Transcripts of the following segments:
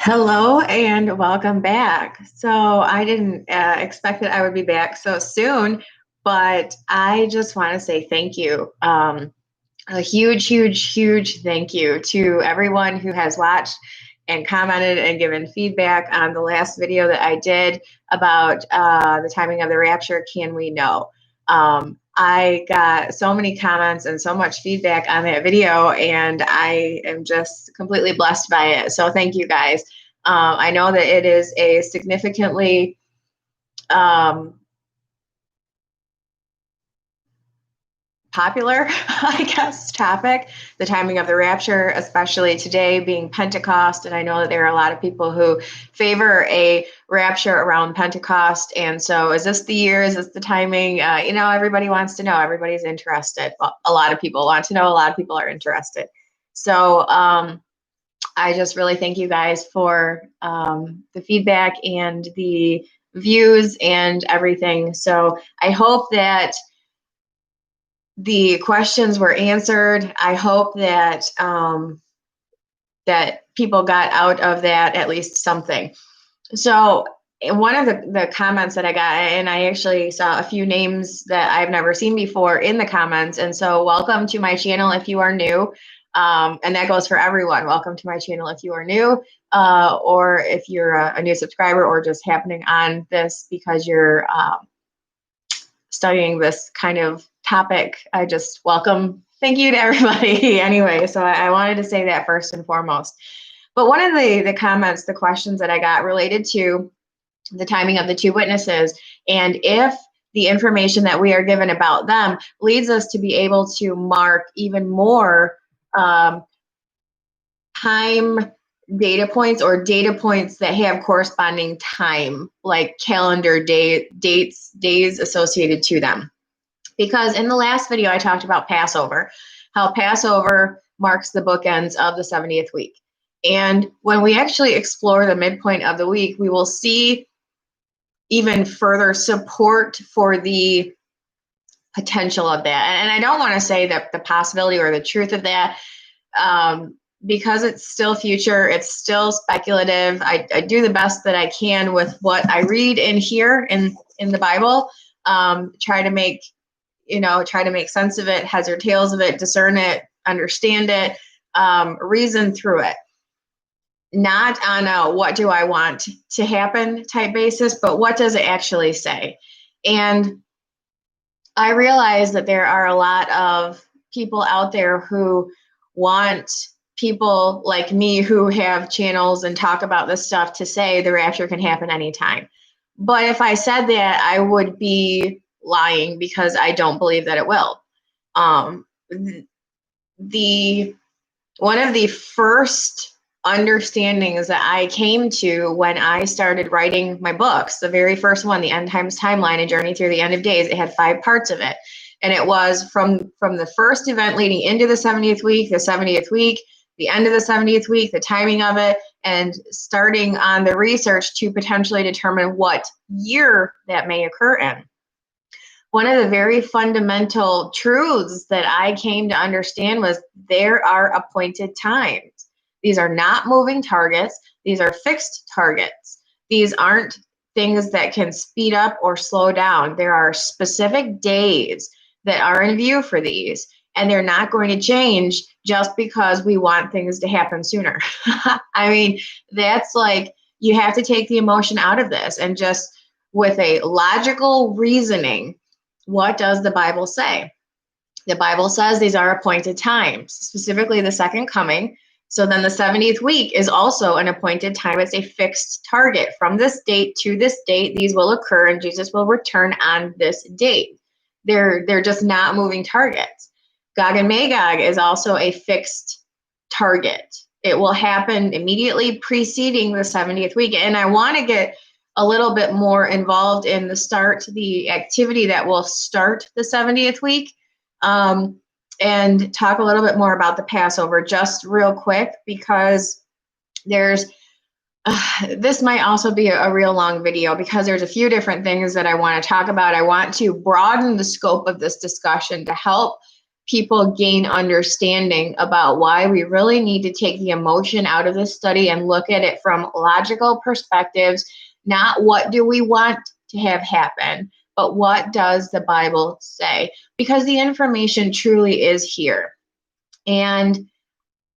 Hello and welcome back. So I didn't expect that I would be back so soon, but I just want to say thank you. A huge, huge, huge thank you to everyone who has watched and commented and given feedback on the last video that I did about the timing of the rapture. Can we know? I got so many comments and so much feedback on that video, and I am just completely blessed by it. So thank you guys. I know that it is a significantly popular, I guess, topic, the timing of the rapture, especially today being Pentecost. And I know that there are a lot of people who favor a rapture around Pentecost. And so is this the year? Is this the timing? Everybody wants to know. Everybody's interested. Well, a lot of people want to know. A lot of people are interested. So I just really thank you guys for the feedback and the views and everything. So I hope that the questions were answered. I hope that that people got out of that at least something. So one of the comments that I got, and I actually saw a few names that I've never seen before in the comments. And so welcome to my channel if you are new. And that goes for everyone. Welcome to my channel if you are new, or if you're a new subscriber, or just happening on this because you're studying this kind of topic. I just welcome, thank you to everybody anyway. So I wanted to say that first and foremost. But one of the comments, the questions that I got related to the timing of the two witnesses, and if the information that we are given about them leads us to be able to mark even more time data points, or data points that have corresponding time, like calendar days associated to them. Because in the last video, I talked about Passover, how Passover marks the bookends of the 70th week. And when we actually explore the midpoint of the week, we will see even further support for the potential of that. And I don't want to say that the possibility or the truth of that, because it's still future, it's still speculative. I do the best that I can with what I read and hear in the Bible, try to make sense of it, heads or tails of it, discern it, understand it, reason through it. Not on a what do I want to happen type basis, but what does it actually say? And I realize that there are a lot of people out there who want people like me who have channels and talk about this stuff to say the rapture can happen anytime. But if I said that, I would be lying, because I don't believe that it will. One of the first understandings that I came to when I started writing my books, the very first one, The End Times Timeline, A Journey Through the End of Days, it had 5 parts of it. And it was from the first event leading into the 70th week, the 70th week, the end of the 70th week, the timing of it, and starting on the research to potentially determine what year that may occur in. One of the very fundamental truths that I came to understand was there are appointed times. These are not moving targets. These are fixed targets. These aren't things that can speed up or slow down. There are specific days that are in view for these, and they're not going to change just because we want things to happen sooner. I mean, that's like, you have to take the emotion out of this and just with a logical reasoning, what does the Bible say? The Bible says these are appointed times, specifically the second coming. So then the 70th week is also an appointed time. It's a fixed target. From this date to this date, these will occur and Jesus will return on this date. They're just not moving targets. Gog and Magog is also a fixed target. It will happen immediately preceding the 70th week. And I want to get a little bit more involved in the activity that will start the 70th week, and talk a little bit more about the Passover just real quick, because this might also be a real long video, because there's a few different things that I want to talk about. I want to broaden the scope of this discussion to help people gain understanding about why we really need to take the emotion out of this study and look at it from logical perspectives, not what do we want to have happen, but what does the Bible say? Because the information truly is here. And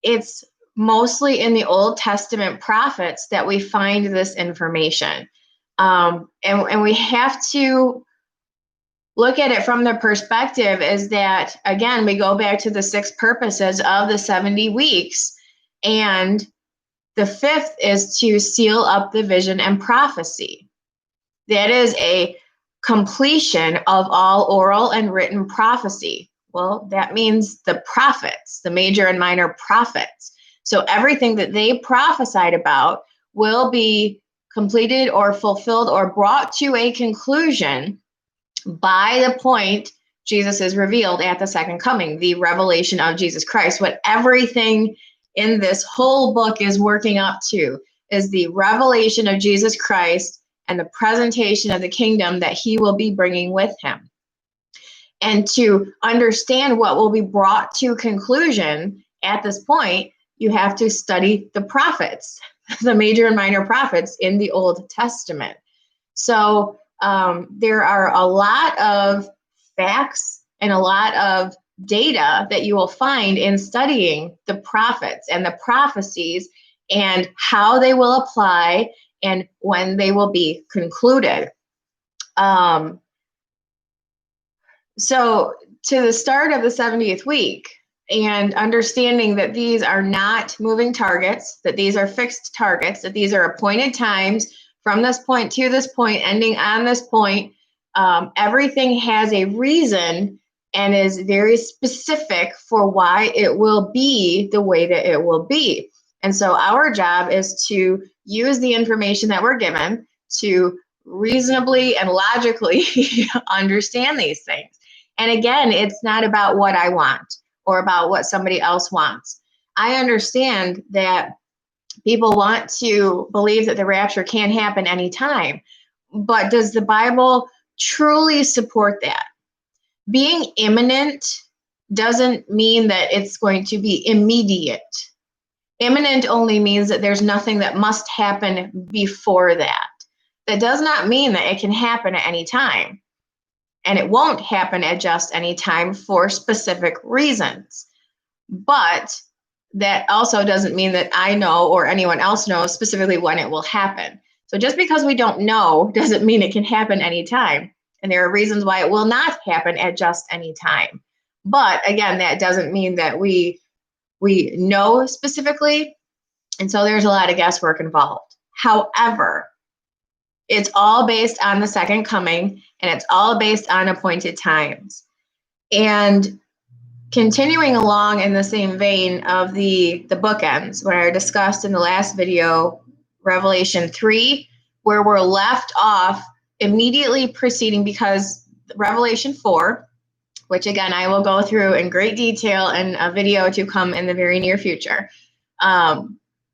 it's mostly in the Old Testament prophets that we find this information. And we have to look at it from the perspective is that, again, we go back to the 6 purposes of the 70 weeks. And the 5th is to seal up the vision and prophecy. That is a completion of all oral and written prophecy. Well, that means the prophets, the major and minor prophets. So everything that they prophesied about will be completed or fulfilled or brought to a conclusion by the point Jesus is revealed at the second coming, the revelation of Jesus Christ. What everything in this whole book is working up to is the revelation of Jesus Christ and the presentation of the kingdom that he will be bringing with him. And to understand what will be brought to conclusion at this point, you have to study the prophets, the major and minor prophets in the Old Testament. So there are a lot of facts and a lot of data that you will find in studying the prophets and the prophecies and how they will apply and when they will be concluded. So to the start of the 70th week and understanding that these are not moving targets, that these are fixed targets, that these are appointed times from this point to this point, ending on this point, everything has a reason and is very specific for why it will be the way that it will be. And so our job is to use the information that we're given to reasonably and logically understand these things. And again, it's not about what I want or about what somebody else wants. I understand that people want to believe that the rapture can happen anytime, but does the Bible truly support that? Being imminent doesn't mean that it's going to be immediate. Imminent only means that there's nothing that must happen before that. That does not mean that it can happen at any time. And it won't happen at just any time for specific reasons. But that also doesn't mean that I know or anyone else knows specifically when it will happen. So just because we don't know doesn't mean it can happen anytime. And there are reasons why it will not happen at just any time. But again, that doesn't mean that we know specifically. And so there's a lot of guesswork involved. However, it's all based on the second coming, and it's all based on appointed times. And continuing along in the same vein of the bookends, where I discussed in the last video, Revelation 3, where we're left off immediately preceding, because Revelation 4, which again, I will go through in great detail in a video to come in the very near future.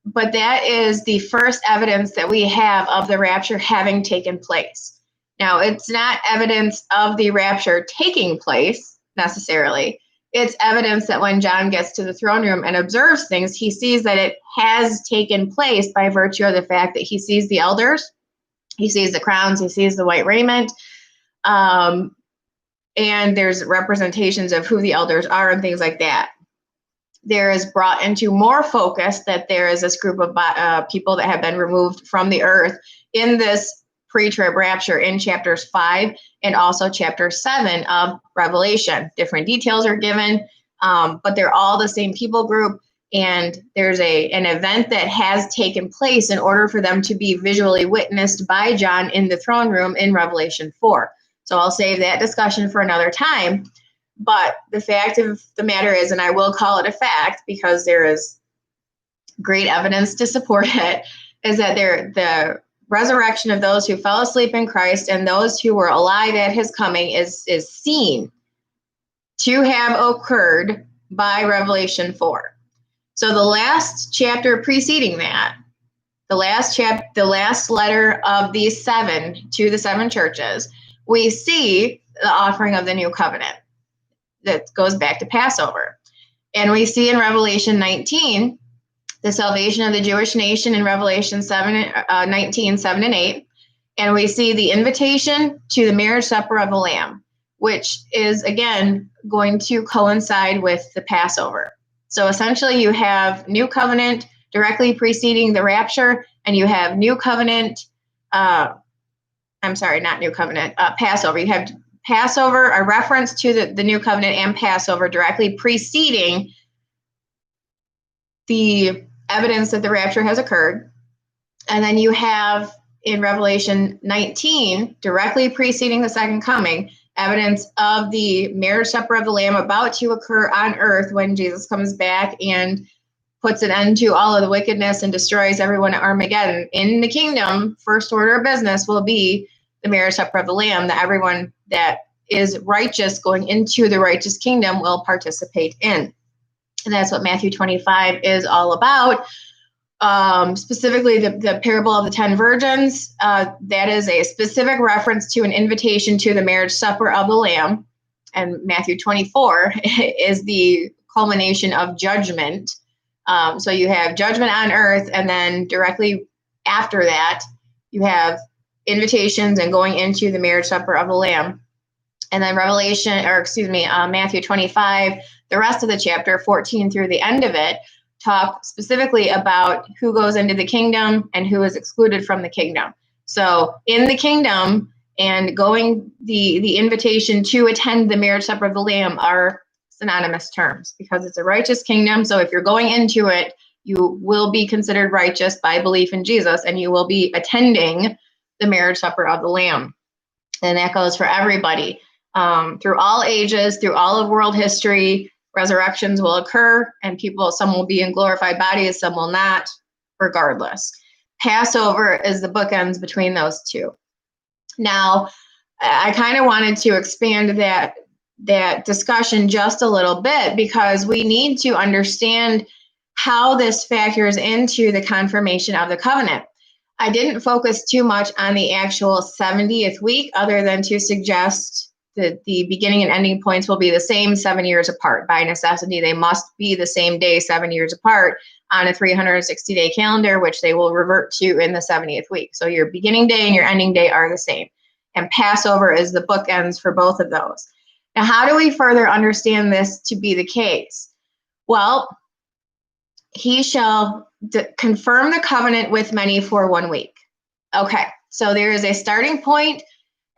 But that is the first evidence that we have of the rapture having taken place. Now, it's not evidence of the rapture taking place necessarily. It's evidence that when John gets to the throne room and observes things, he sees that it has taken place by virtue of the fact that he sees the elders, he sees the crowns, he sees the white raiment, and there's representations of who the elders are and things like that. There is brought into more focus that there is this group of people that have been removed from the earth in this pre-trib rapture in chapters 5 and also chapter 7 of Revelation. Different details are given, but they're all the same people group, and there's an event that has taken place in order for them to be visually witnessed by John in the throne room in Revelation 4. So I'll save that discussion for another time. But the fact of the matter is, and I will call it a fact because there is great evidence to support it, is that the resurrection of those who fell asleep in Christ and those who were alive at his coming is seen to have occurred by Revelation 4. So the last chapter preceding that, the last letter of these 7 to the 7 churches, we see the offering of the new covenant. that goes back to Passover. And we see in Revelation 19, the salvation of the Jewish nation in Revelation 19, 7 and 8. And we see the invitation to the marriage supper of the Lamb, which is, again, going to coincide with the Passover. So essentially you have New Covenant directly preceding the rapture, and you have New Covenant, not New Covenant, Passover. You have Passover, a reference to the New Covenant, and Passover directly preceding the evidence that the rapture has occurred. And then you have in Revelation 19, directly preceding the second coming, evidence of the marriage supper of the Lamb about to occur on earth when Jesus comes back and puts an end to all of the wickedness and destroys everyone at Armageddon. In the kingdom, first order of business will be the marriage supper of the Lamb, that everyone that is righteous going into the righteous kingdom will participate in. And that's what Matthew 25 is all about. Specifically, the parable of the 10 virgins, that is a specific reference to an invitation to the marriage supper of the Lamb. And Matthew 24 is the culmination of judgment. So you have judgment on earth, and then directly after that, you have invitations and going into the marriage supper of the Lamb. And then Matthew 25, the rest of the chapter, 14 through the end of it, talk specifically about who goes into the kingdom and who is excluded from the kingdom. So in the kingdom and going, the invitation to attend the marriage supper of the Lamb are synonymous terms because it's a righteous kingdom. So if you're going into it, you will be considered righteous by belief in Jesus, and you will be attending the marriage supper of the Lamb. And that goes for everybody. Through all ages, through all of world history, resurrections will occur, and some will be in glorified bodies, some will not, regardless. Passover is the bookends between those two. Now, I kind of wanted to expand that discussion just a little bit because we need to understand how this factors into the confirmation of the covenant. I didn't focus too much on the actual 70th week, other than to suggest that the beginning and ending points will be the same 7 years apart. By necessity, they must be the same day 7 years apart on a 360-day calendar, which they will revert to in the 70th week. So your beginning day and your ending day are the same. And Passover is the bookends for both of those. Now, how do we further understand this to be the case? Well, he shall confirm the covenant with many for 1 week. Okay, so there is a starting point,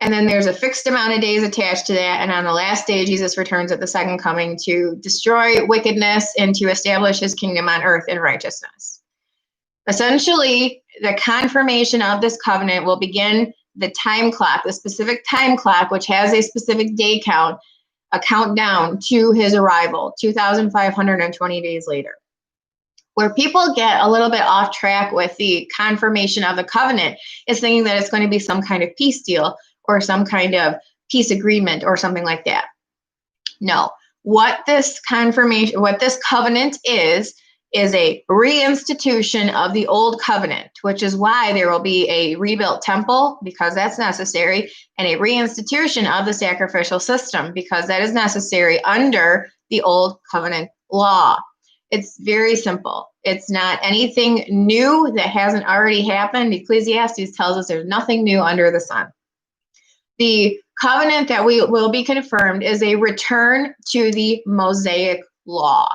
and then there's a fixed amount of days attached to that. And on the last day, Jesus returns at the second coming to destroy wickedness and to establish his kingdom on earth in righteousness. Essentially, the confirmation of this covenant will begin the time clock, the specific time clock, which has a specific day count, a countdown to his arrival, 2,520 days later. Where people get a little bit off track with the confirmation of the covenant is thinking that it's going to be some kind of peace deal or some kind of peace agreement or something like that. No, what this covenant is a reinstitution of the old covenant, which is why there will be a rebuilt temple, because that's necessary, and a reinstitution of the sacrificial system, because that is necessary under the old covenant law. It's very simple. It's not anything new that hasn't already happened. Ecclesiastes tells us there's nothing new under the sun. The covenant that will be confirmed is a return to the Mosaic law,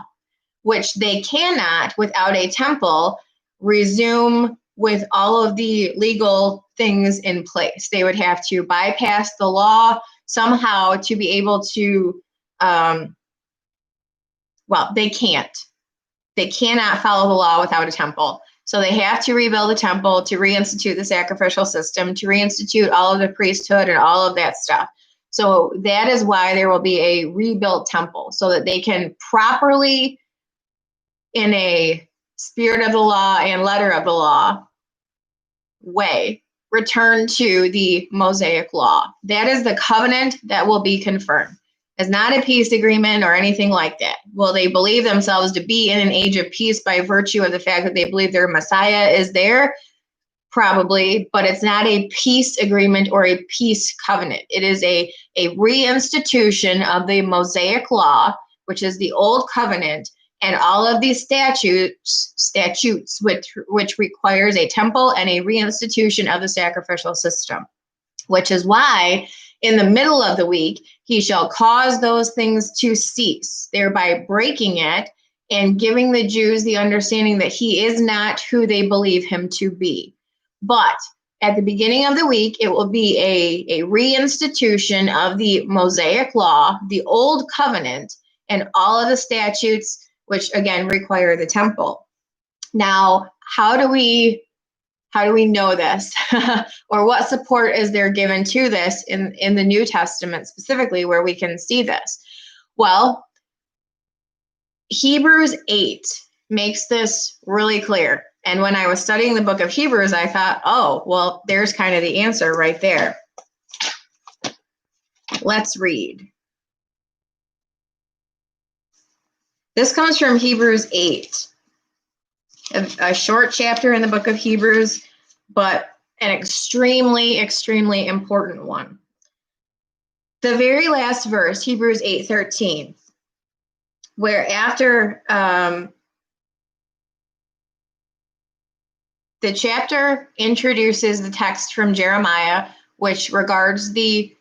which they cannot, without a temple, resume with all of the legal things in place. They would have to bypass the law somehow to be able to, they can't. They cannot follow the law without a temple. So they have to rebuild the temple, to reinstitute the sacrificial system, to reinstitute all of the priesthood and all of that stuff. So that is why there will be a rebuilt temple, so that they can properly, in a spirit of the law and letter of the law way, return to the Mosaic law. That is the covenant that will be confirmed. It's not a peace agreement or anything like that. Will they believe themselves to be in an age of peace by virtue of the fact that they believe their Messiah is there? probably, but it's not a peace agreement or a peace covenant. It is a reinstitution of the Mosaic law, which is the old covenant, and all of these statutes which requires a temple and a reinstitution of the sacrificial system, which is why in the middle of the week, he shall cause those things to cease, thereby breaking it and giving the Jews the understanding that he is not who they believe him to be. But at the beginning of the week, it will be a reinstitution of the Mosaic law, the old covenant, and all of the statutes, which again require the temple. Now, how do we know this? Or what support is there given to this in the New Testament specifically, where we can see this? Well, Hebrews 8 makes this really clear. And when I was studying the book of Hebrews, I thought, oh, well, there's kind of the answer right there. Let's read. This comes from Hebrews 8, a short chapter in the book of Hebrews, but an extremely, extremely important one. The very last verse, Hebrews 8:13, where after the chapter introduces the text from Jeremiah, which regards the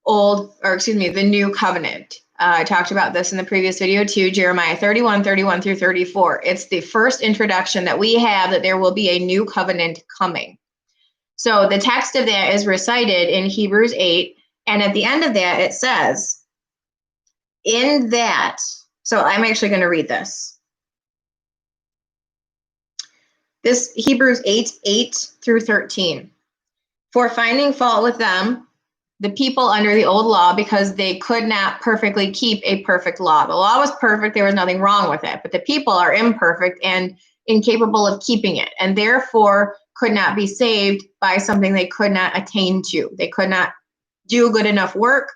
new covenant. I talked about this in the previous video too, Jeremiah 31 through 34. It's the first introduction that we have that there will be a new covenant coming. So the text of that is recited in Hebrews 8, and at the end of that it says, in that, so I'm actually going to read this. This Hebrews 8 through 13. For finding fault with them, the people under the old law, because they could not perfectly keep a perfect law. The law was perfect, there was nothing wrong with it, but the people are imperfect and incapable of keeping it, and therefore could not be saved by something they could not attain to. They could not do good enough work.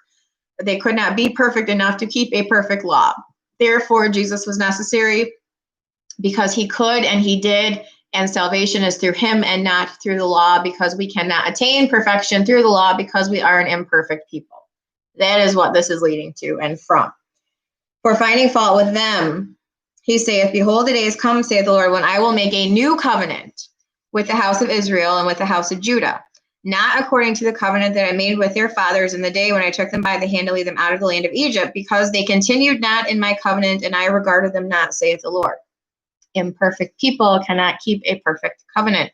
They could not be perfect enough to keep a perfect law. Therefore, Jesus was necessary because he could and he did, and salvation is through him and not through the law, because we cannot attain perfection through the law because we are an imperfect people. That is what this is leading to and from. For finding fault with them, he saith, behold, the days come, saith the Lord, when I will make a new covenant with the house of Israel and with the house of Judah, not according to the covenant that I made with their fathers in the day when I took them by the hand to lead them out of the land of Egypt, because they continued not in my covenant, and I regarded them not, saith the Lord. Imperfect people cannot keep a perfect covenant.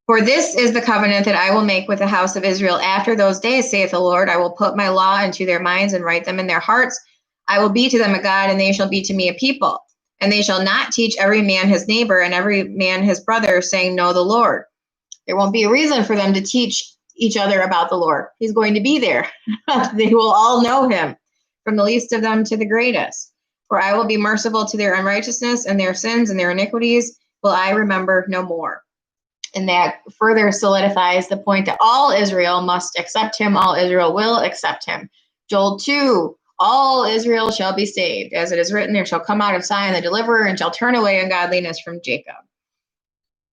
For this is the covenant that I will make with the house of Israel after those days, saith the Lord. I will put my law into their minds and write them in their hearts. I will be to them a God, and they shall be to me a people. And they shall not teach every man his neighbor and every man his brother, saying, know the Lord. There won't be a reason for them to teach each other about the Lord. He's going to be there. They will all know him, from the least of them to the greatest. For I will be merciful to their unrighteousness, and their sins and their iniquities will I remember no more. And that further solidifies the point that all Israel must accept him. All Israel will accept him. Joel 2, all Israel shall be saved. As it is written, there shall come out of Zion the deliverer, and shall turn away ungodliness from Jacob.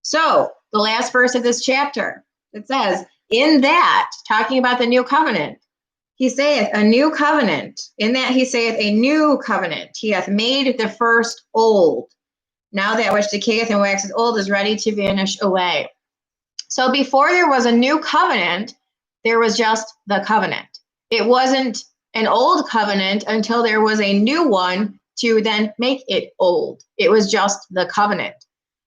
So the last verse of this chapter, it says, in that, talking about the new covenant, he saith a new covenant. In that he saith a new covenant. He hath made the first old. Now that which decayeth and waxeth old is ready to vanish away. So before there was a new covenant, there was just the covenant. It wasn't an old covenant until there was a new one to then make it old. It was just the covenant.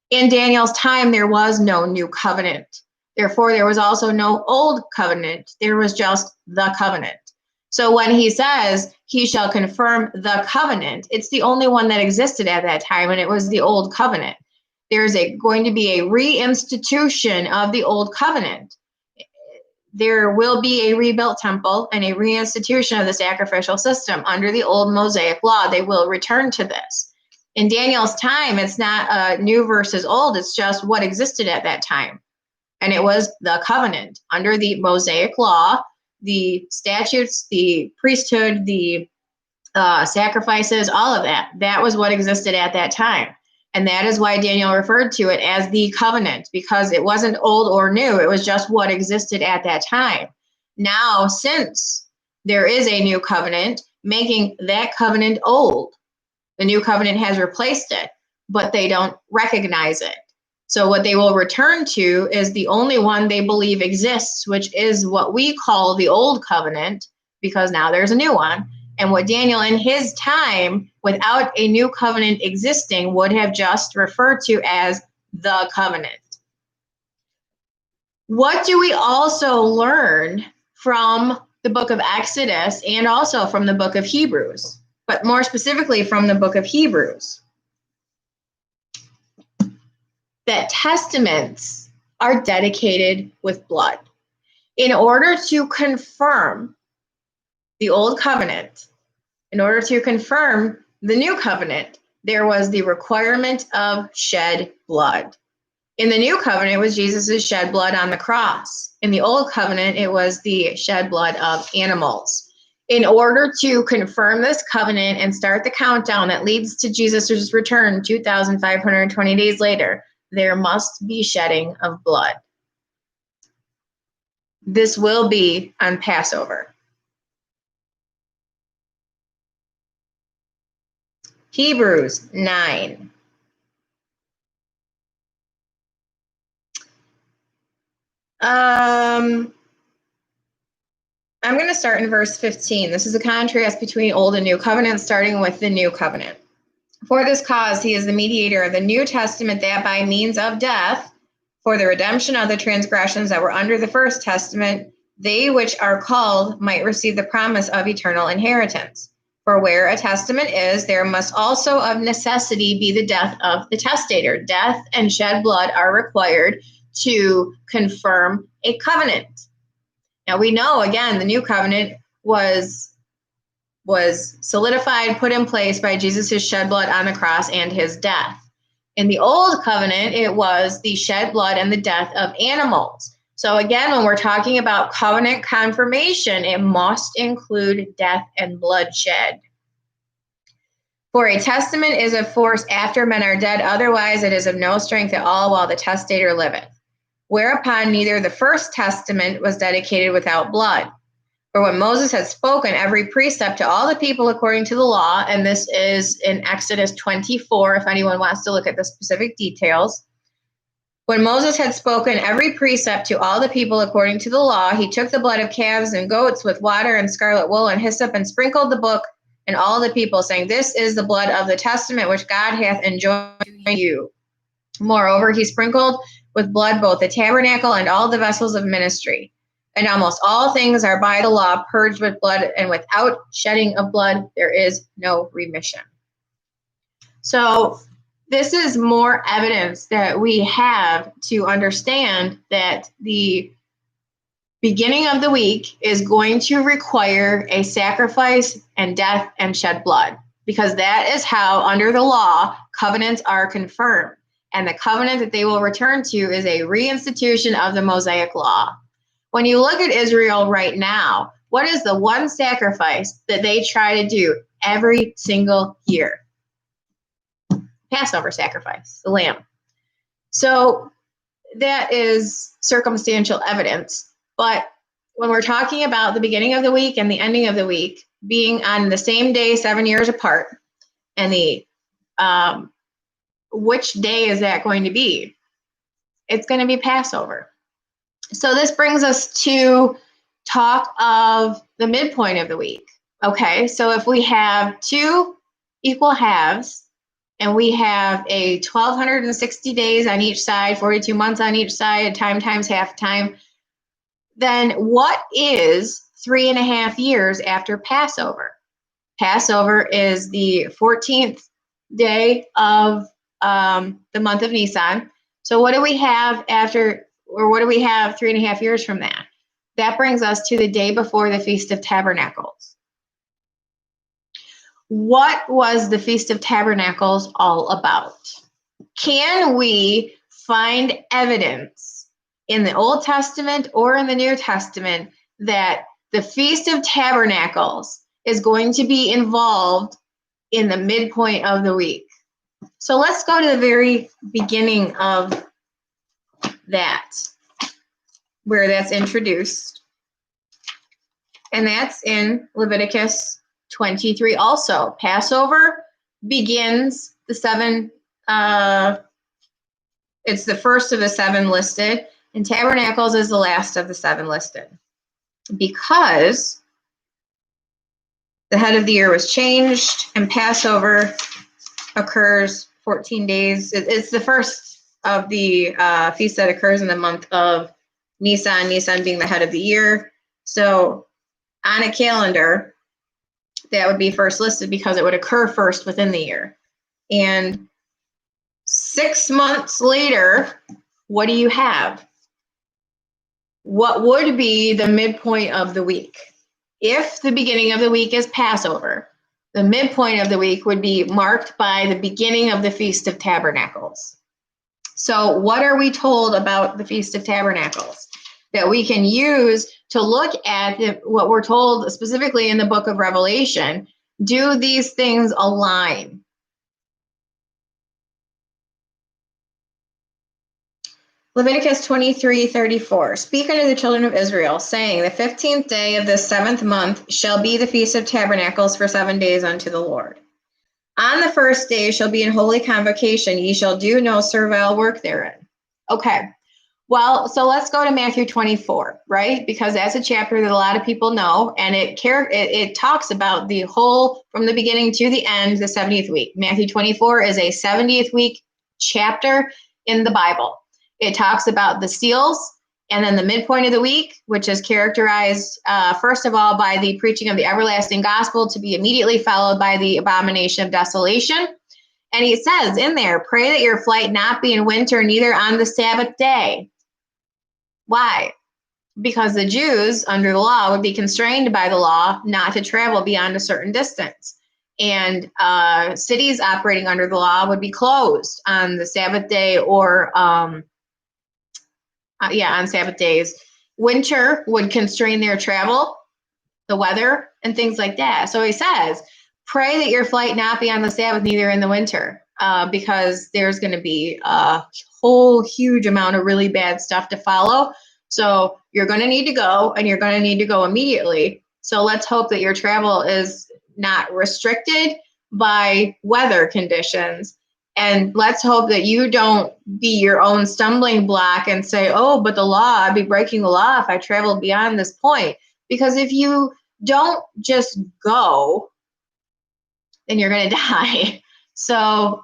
In Daniel's time, there was no new covenant. Therefore, there was also no old covenant. There was just the covenant. So when he says he shall confirm the covenant, it's the only one that existed at that time, and it was the old covenant. There's going to be a reinstitution of the old covenant. There will be a rebuilt temple and a reinstitution of the sacrificial system under the old Mosaic law. They will return to this. In Daniel's time, it's not new versus old. It's just what existed at that time. And it was the covenant under the Mosaic law, the statutes, the priesthood, the sacrifices, all of that. That was what existed at that time. And that is why Daniel referred to it as the covenant, because it wasn't old or new. It was just what existed at that time. Now, since there is a new covenant, making that covenant old, the new covenant has replaced it, but they don't recognize it. So what they will return to is the only one they believe exists, which is what we call the old covenant, because now there's a new one. And what Daniel in his time, without a new covenant existing, would have just referred to as the covenant. What do we also learn from the book of Exodus and also from the book of Hebrews, but more specifically from the book of Hebrews? That testaments are dedicated with blood. In order to confirm the old covenant, in order to confirm the new covenant, there was the requirement of shed blood. In the new covenant, it was Jesus' shed blood on the cross. In the old covenant, it was the shed blood of animals. In order to confirm this covenant and start the countdown that leads to Jesus' return 2,520 days later, there must be shedding of blood. This will be on Passover. Hebrews 9. I'm going to start in verse 15. This is a contrast between old and new covenant, starting with the new covenant. For this cause, he is the mediator of the New Testament, that by means of death, for the redemption of the transgressions that were under the first testament, they which are called might receive the promise of eternal inheritance. For where a testament is, there must also of necessity be the death of the testator. Death and shed blood are required to confirm a covenant. Now we know, again, the new covenant was solidified, put in place by Jesus' shed blood on the cross and his death. In the old covenant, it was the shed blood and the death of animals. So again, when we're talking about covenant confirmation, it must include death and bloodshed. For a testament is of force after men are dead, otherwise it is of no strength at all while the testator liveth. Whereupon neither the first testament was dedicated without blood. For when Moses had spoken every precept to all the people according to the law, and this is in Exodus 24, if anyone wants to look at the specific details. When Moses had spoken every precept to all the people according to the law, he took the blood of calves and goats with water and scarlet wool and hyssop and sprinkled the book and all the people, saying, This is the blood of the testament which God hath enjoined to you. Moreover, he sprinkled with blood both the tabernacle and all the vessels of ministry. And almost all things are by the law purged with blood, and without shedding of blood, there is no remission. So this is more evidence that we have to understand that the beginning of the week is going to require a sacrifice and death and shed blood, because that is how, under the law, covenants are confirmed. And the covenant that they will return to is a reinstitution of the Mosaic law. When you look at Israel right now, what is the one sacrifice that they try to do every single year? Passover sacrifice, the lamb. So that is circumstantial evidence. But when we're talking about the beginning of the week and the ending of the week being on the same day, 7 years apart, and the which day is that going to be? It's going to be Passover. So this brings us to talk of the midpoint of the week. Okay, so if we have two equal halves and we have a 1,260 days on each side, 42 months on each side, time times half time, then what is 3.5 years after Passover? Passover is the 14th day of the month of Nisan. So what do we have after, or what do we have 3.5 years from that? That brings us to the day before the Feast of Tabernacles. What was the Feast of Tabernacles all about? Can we find evidence in the Old Testament or in the New Testament that the Feast of Tabernacles is going to be involved in the midpoint of the week? So let's go to the very beginning of that, where that's introduced. And that's in Leviticus 23 also. Passover begins the seven, it's the first of the seven listed, and Tabernacles is the last of the seven listed. Because the head of the year was changed, and Passover occurs 14 days. It's the first of the feast that occurs in the month of Nisan, Nisan being the head of the year. So on a calendar, that would be first listed because it would occur first within the year. And 6 months later, what do you have? What would be the midpoint of the week? If the beginning of the week is Passover, the midpoint of the week would be marked by the beginning of the Feast of Tabernacles. So what are we told about the Feast of Tabernacles that we can use to look at what we're told specifically in the book of Revelation? Do these things align? Leviticus 23:34. Speak unto the children of Israel, saying, the 15th day of the 7th month shall be the Feast of Tabernacles for 7 days unto the Lord. On the first day shall be in holy convocation, ye shall do no servile work therein. Okay, well, so let's go to Matthew 24, right? Because that's a chapter that a lot of people know, and it talks about the whole, from the beginning to the end, the 70th week. Matthew 24 is a 70th week chapter in the Bible. It talks about the seals, and then the midpoint of the week, which is characterized, first of all, by the preaching of the everlasting gospel, to be immediately followed by the abomination of desolation. And he says in there, pray that your flight not be in winter, neither on the Sabbath day. Why? Because the Jews, under the law, would be constrained by the law not to travel beyond a certain distance. And cities operating under the law would be closed on the Sabbath day or on Sabbath days. Winter would constrain their travel, the weather, and things like that. So he says, pray that your flight not be on the Sabbath, neither in the winter, because there's going to be a whole huge amount of really bad stuff to follow. So you're going to need to go, and you're going to need to go immediately. So let's hope that your travel is not restricted by weather conditions. And let's hope that you don't be your own stumbling block and say, oh, but the law, I'd be breaking the law if I traveled beyond this point. Because if you don't just go, then you're going to die. So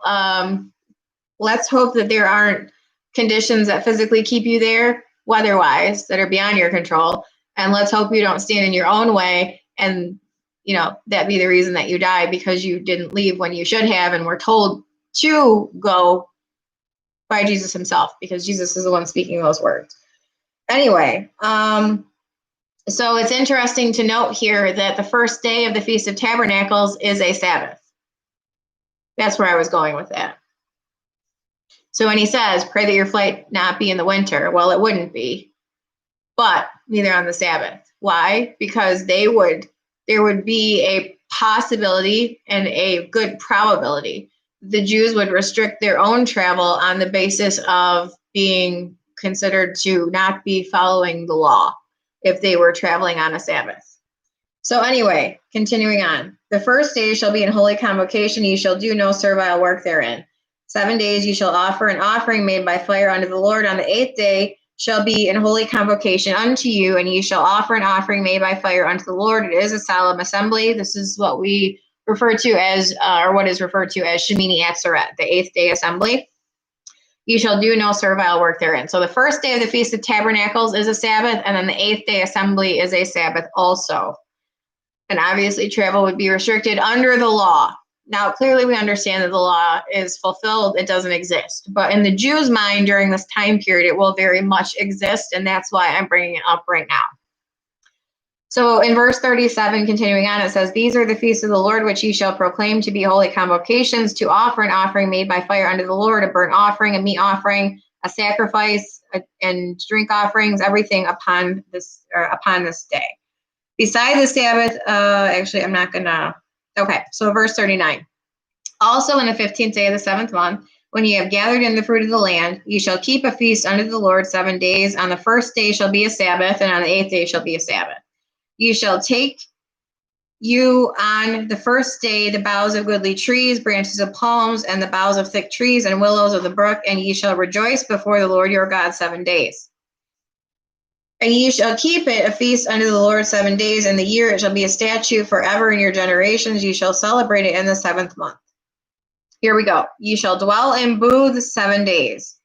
let's hope that there aren't conditions that physically keep you there, weather-wise, that are beyond your control. And let's hope you don't stand in your own way and, that be the reason that you die because you didn't leave when you should have and were told to go by Jesus himself, because Jesus is the one speaking those words. Anyway, so it's interesting to note here that the first day of the Feast of Tabernacles is a Sabbath. That's where I was going with that. So when he says, pray that your flight not be in the winter, well, it wouldn't be, but neither on the Sabbath. Why? Because there would be a possibility and a good probability the Jews would restrict their own travel on the basis of being considered to not be following the law if they were traveling on a Sabbath. So anyway, continuing on. The first day shall be in holy convocation, ye shall do no servile work therein. 7 days ye shall offer an offering made by fire unto the Lord. On the 8th day shall be in holy convocation unto you, and ye shall offer an offering made by fire unto the Lord. It is a solemn assembly. This is what we refer to as, or what is referred to as Shemini Atzeret, the 8th day assembly. You shall do no servile work therein. So the first day of the Feast of Tabernacles is a Sabbath, and then the 8th day assembly is a Sabbath also. And obviously travel would be restricted under the law. Now, clearly we understand that the law is fulfilled. It doesn't exist. But in the Jews' mind during this time period, it will very much exist, and that's why I'm bringing it up right now. So in verse 37, continuing on, it says, these are the feasts of the Lord, which ye shall proclaim to be holy convocations, to offer an offering made by fire unto the Lord, a burnt offering, a meat offering, a sacrifice, and drink offerings, everything upon this day. Beside the Sabbath, actually, I'm not going to. Okay, so verse 39. Also in the 15th day of the 7th month, when ye have gathered in the fruit of the land, ye shall keep a feast unto the Lord 7 days. On the first day shall be a Sabbath, and on the 8th day shall be a Sabbath. Ye shall take you on the first day the boughs of goodly trees, branches of palms, and the boughs of thick trees, and willows of the brook, and ye shall rejoice before the Lord your God 7 days. And ye shall keep it a feast unto the Lord 7 days. In the year it shall be a statute forever in your generations. Ye shall celebrate it in the 7th month. Here we go. Ye shall dwell in booths 7 days.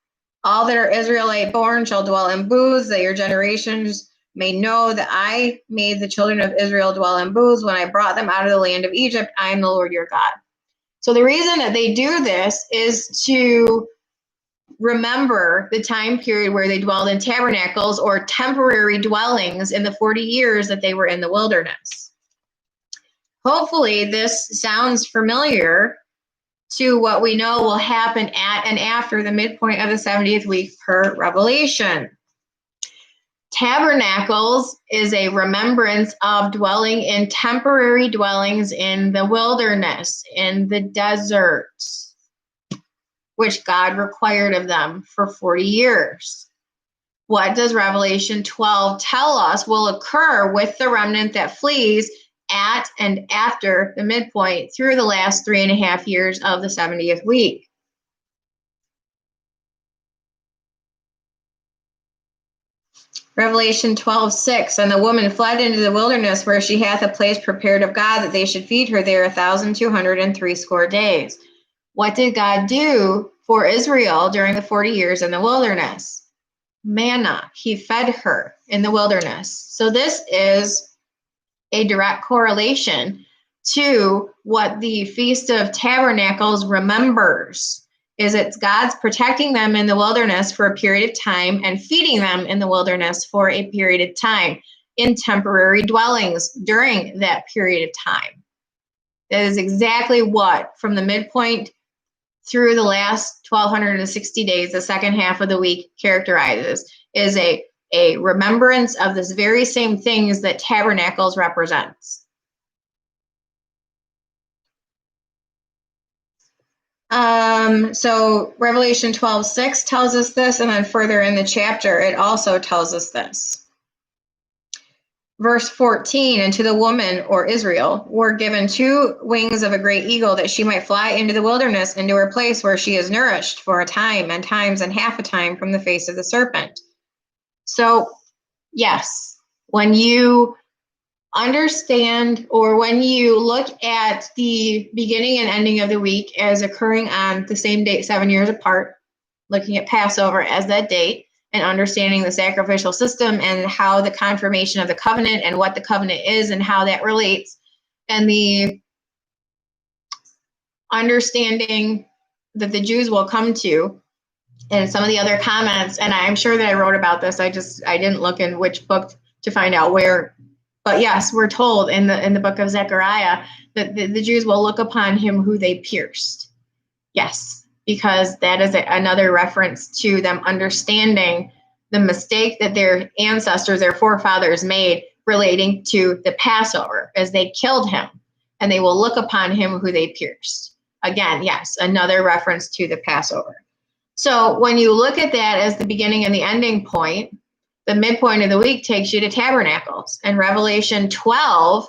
All that are Israelite born shall dwell in booths, that your generations may know that I made the children of Israel dwell in booths when I brought them out of the land of Egypt. I am the Lord your God. So the reason that they do this is to remember the time period where they dwelled in tabernacles or temporary dwellings in the 40 years that they were in the wilderness. Hopefully this sounds familiar to what we know will happen at and after the midpoint of the 70th week per Revelation. Tabernacles is a remembrance of dwelling in temporary dwellings in the wilderness, in the deserts, which God required of them for 40 years. What does Revelation 12 tell us will occur with the remnant that flees at and after the midpoint through the last 3.5 years of the 70th week? Revelation 12:6, and the woman fled into the wilderness where she hath a place prepared of God that they should feed her there 1,260 days. What did God do for Israel during the 40 years in the wilderness? Manna. He fed her in the wilderness. So this is a direct correlation to what the Feast of Tabernacles remembers. Is it's God's protecting them in the wilderness for a period of time and feeding them in the wilderness for a period of time in temporary dwellings during that period of time. That is exactly what, from the midpoint through the last 1,260 days, the second half of the week characterizes, is a remembrance of this very same things that tabernacles represents. So Revelation 12:6 tells us this, and then further in the chapter, it also tells us this. Verse 14, and to the woman, or Israel, were given 2 wings of a great eagle, that she might fly into the wilderness, into her place where she is nourished for a time, and times, and half a time from the face of the serpent. So, yes, when you understand, or when you look at the beginning and ending of the week as occurring on the same date 7 years apart, looking at Passover as that date, and understanding the sacrificial system and how the confirmation of the covenant and what the covenant is and how that relates, and the understanding that the Jews will come to, and some of the other comments, and I'm sure that I wrote about this, I didn't look in which book to find out where, but yes, we're told in the book of Zechariah that the Jews will look upon him who they pierced. Yes, because that is another reference to them understanding the mistake that their ancestors, their forefathers made relating to the Passover, as they killed him, and they will look upon him who they pierced. Again, yes, another reference to the Passover. So when you look at that as the beginning and the ending point, the midpoint of the week takes you to tabernacles. And Revelation 12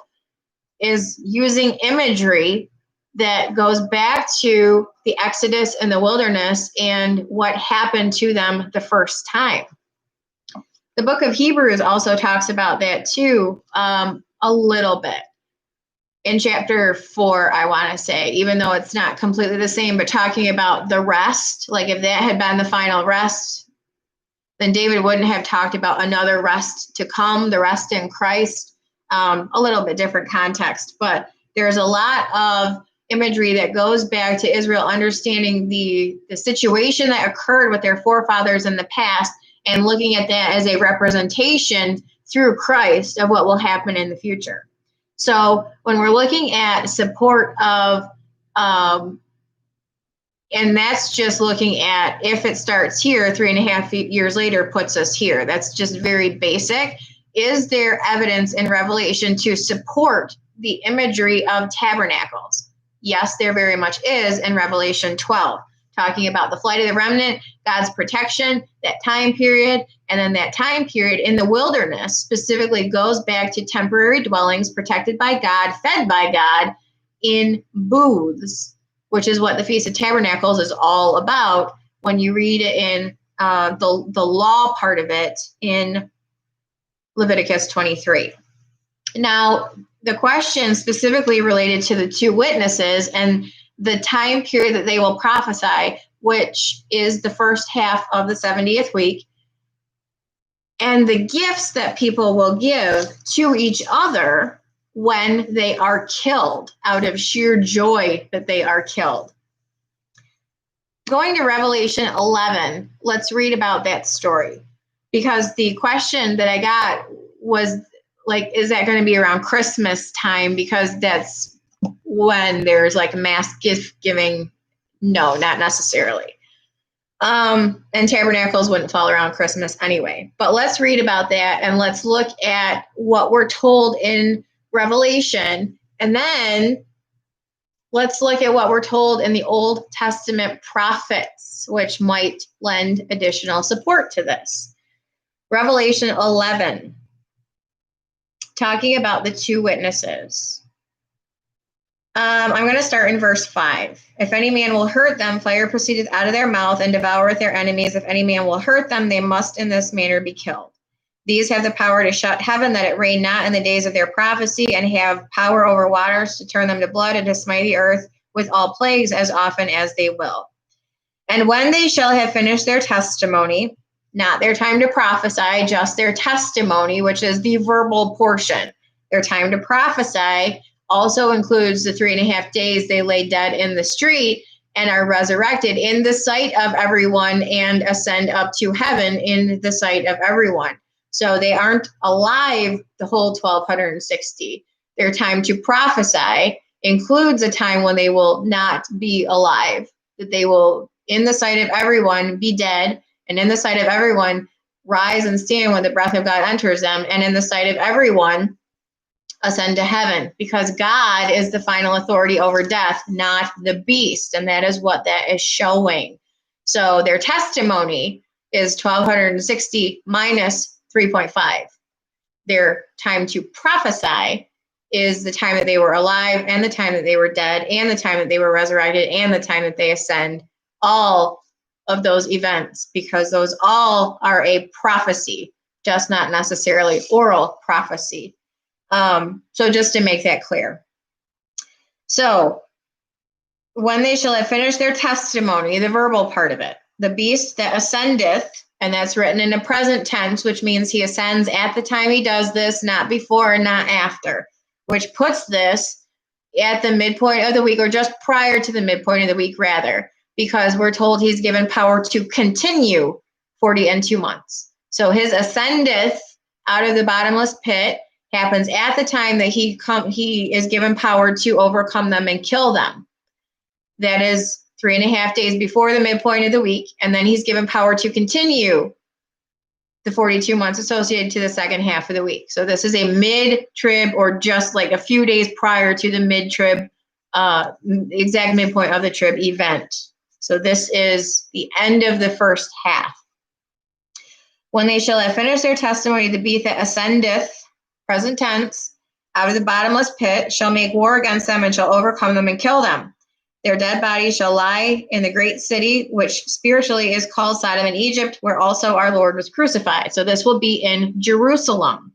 is using imagery that goes back to the Exodus in the wilderness and what happened to them the first time. The book of Hebrews also talks about that too, a little bit. In chapter 4, I want to say, even though it's not completely the same, but talking about the rest, like if that had been the final rest, then David wouldn't have talked about another rest to come, the rest in Christ. A little bit different context, but there's a lot of imagery that goes back to Israel understanding the situation that occurred with their forefathers in the past and looking at that as a representation through Christ of what will happen in the future. So when we're looking at support of, and that's just looking at if it starts here, 3.5 years later puts us here. That's just very basic. Is there evidence in Revelation to support the imagery of tabernacles? Yes, there very much is in Revelation 12, talking about the flight of the remnant, God's protection, that time period, and then that time period in the wilderness specifically goes back to temporary dwellings protected by God, fed by God in booths, which is what the Feast of Tabernacles is all about when you read it in the law part of it in Leviticus 23. Now, the question specifically related to the two witnesses and the time period that they will prophesy, which is the first half of the 70th week, and the gifts that people will give to each other when they are killed out of sheer joy that they are killed. Going to Revelation 11, let's read about that story, because the question that I got was like, is that going to be around Christmas time? Because that's when there's like mass gift giving. No, not necessarily. And tabernacles wouldn't fall around Christmas anyway. But let's read about that and let's look at what we're told in Revelation. And then let's look at what we're told in the Old Testament prophets, which might lend additional support to this. Revelation 11, talking about the two witnesses. I'm going to start in verse 5. If any man will hurt them, fire proceedeth out of their mouth and devoureth their enemies. If any man will hurt them, they must in this manner be killed. These have the power to shut heaven, that it rain not in the days of their prophecy, and have power over waters to turn them to blood, and to smite the earth with all plagues as often as they will. And when they shall have finished their testimony, not their time to prophesy, just their testimony, which is the verbal portion. Their time to prophesy also includes the 3.5 days they lay dead in the street and are resurrected in the sight of everyone and ascend up to heaven in the sight of everyone. So they aren't alive the whole 1260. Their time to prophesy includes a time when they will not be alive, that they will, in the sight of everyone, be dead, and in the sight of everyone, rise and stand when the breath of God enters them, and in the sight of everyone, ascend to heaven, because God is the final authority over death, not the beast, and that is what that is showing. So their testimony is 1260 minus 3.5. Their time to prophesy is the time that they were alive, and the time that they were dead, and the time that they were resurrected, and the time that they ascend, all of those events, because those all are a prophecy, just not necessarily oral prophecy. So just to make that clear. So when they shall have finished their testimony, the verbal part of it, the beast that ascendeth, and that's written in the present tense, which means he ascends at the time he does this, not before and not after, which puts this at the midpoint of the week, or just prior to the midpoint of the week, rather, because we're told he's given power to continue 40 and 2 months. So his ascendeth out of the bottomless pit happens at the time that he is given power to overcome them and kill them. That is 3.5 days before the midpoint of the week, and then he's given power to continue the 42 months associated to the second half of the week. So this is a mid-trib, or just like a few days prior to the mid-trib, exact midpoint of the trib event. So this is the end of the first half. When they shall have finished their testimony, the beast that ascendeth, present tense, out of the bottomless pit, shall make war against them and shall overcome them and kill them. Their dead bodies shall lie in the great city, which spiritually is called Sodom and Egypt, where also our Lord was crucified. So this will be in Jerusalem.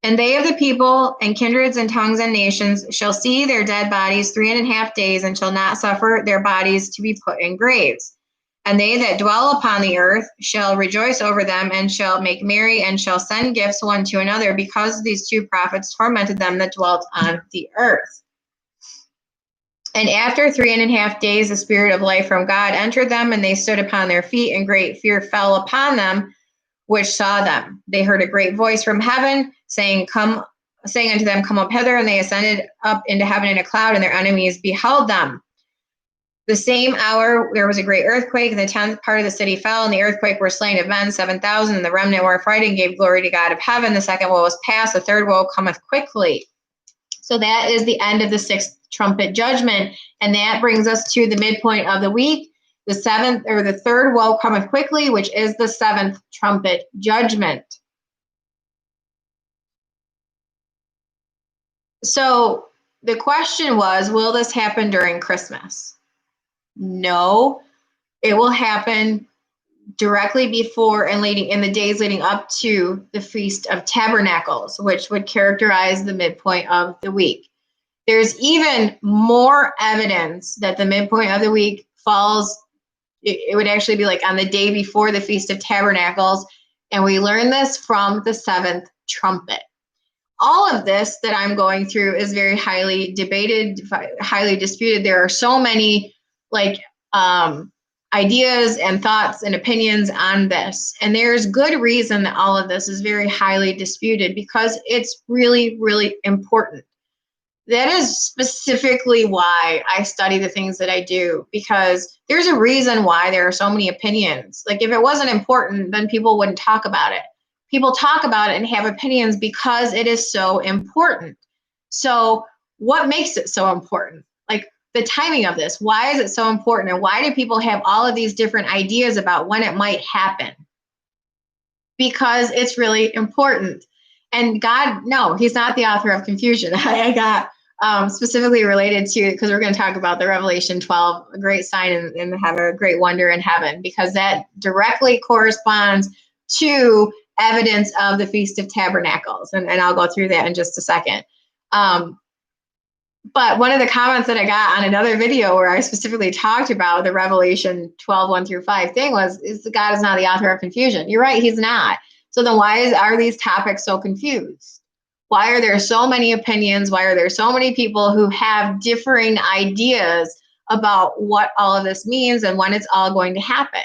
And they of the people and kindreds and tongues and nations shall see their dead bodies 3.5 days, and shall not suffer their bodies to be put in graves. And they that dwell upon the earth shall rejoice over them, and shall make merry, and shall send gifts one to another, because these two prophets tormented them that dwelt on the earth. And after 3.5 days, the spirit of life from God entered them, and they stood upon their feet, and great fear fell upon them which saw them. They heard a great voice from heaven, saying unto them, Come up hither. And they ascended up into heaven in a cloud, and their enemies beheld them. The same hour there was a great earthquake, and the 10th part of the city fell, and the earthquake were slain of men 7,000, and the remnant were affrighted and gave glory to God of heaven. The second woe was past, the third woe cometh quickly. So that is the end of the 6th trumpet judgment. And that brings us to the midpoint of the week. The seventh, or the third woe cometh quickly, which is the seventh trumpet judgment. So the question was, will this happen during Christmas? No, it will happen directly before and leading in the days leading up to the Feast of Tabernacles, which would characterize the midpoint of the week. There's even more evidence that the midpoint of the week falls, it would actually be like on the day before the Feast of Tabernacles, and we learn this from the seventh trumpet. All of this that I'm going through is very highly debated, highly disputed. There are so many ideas and thoughts and opinions on this. And there's good reason that all of this is very highly disputed, because it's really, really important. That is specifically why I study the things that I do, because there's a reason why there are so many opinions. Like, if it wasn't important, then people wouldn't talk about it. People talk about it and have opinions because it is so important. So what makes it so important? Like, the timing of this, why is it so important? And why do people have all of these different ideas about when it might happen? Because it's really important. And God, no, he's not the author of confusion. I got specifically related to, because we're going to talk about the Revelation 12, a great sign in heaven, a great wonder in heaven, because that directly corresponds to evidence of the Feast of Tabernacles. And I'll go through that in just a second. But one of the comments that I got on another video where I specifically talked about the Revelation 12, 1-5 thing is God is not the author of confusion. You're right, he's not. So then why are these topics so confused? Why are there so many opinions? Why are there so many people who have differing ideas about what all of this means and when it's all going to happen?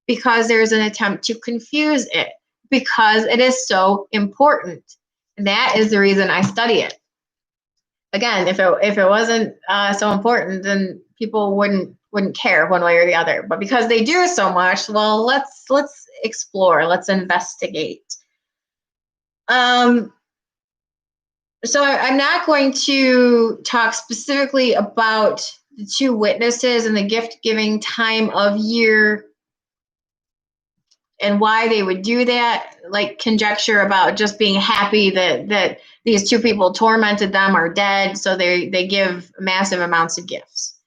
Because there's an attempt to confuse it, because it is so important. And that is the reason I study it. Again, if it wasn't so important, then people wouldn't care one way or the other. But because they do so much, well, let's explore, let's investigate. So I'm not going to talk specifically about the two witnesses and the gift-giving time of year and why they would do that, like conjecture about just being happy that these two people tormented them are dead, so they give massive amounts of gifts.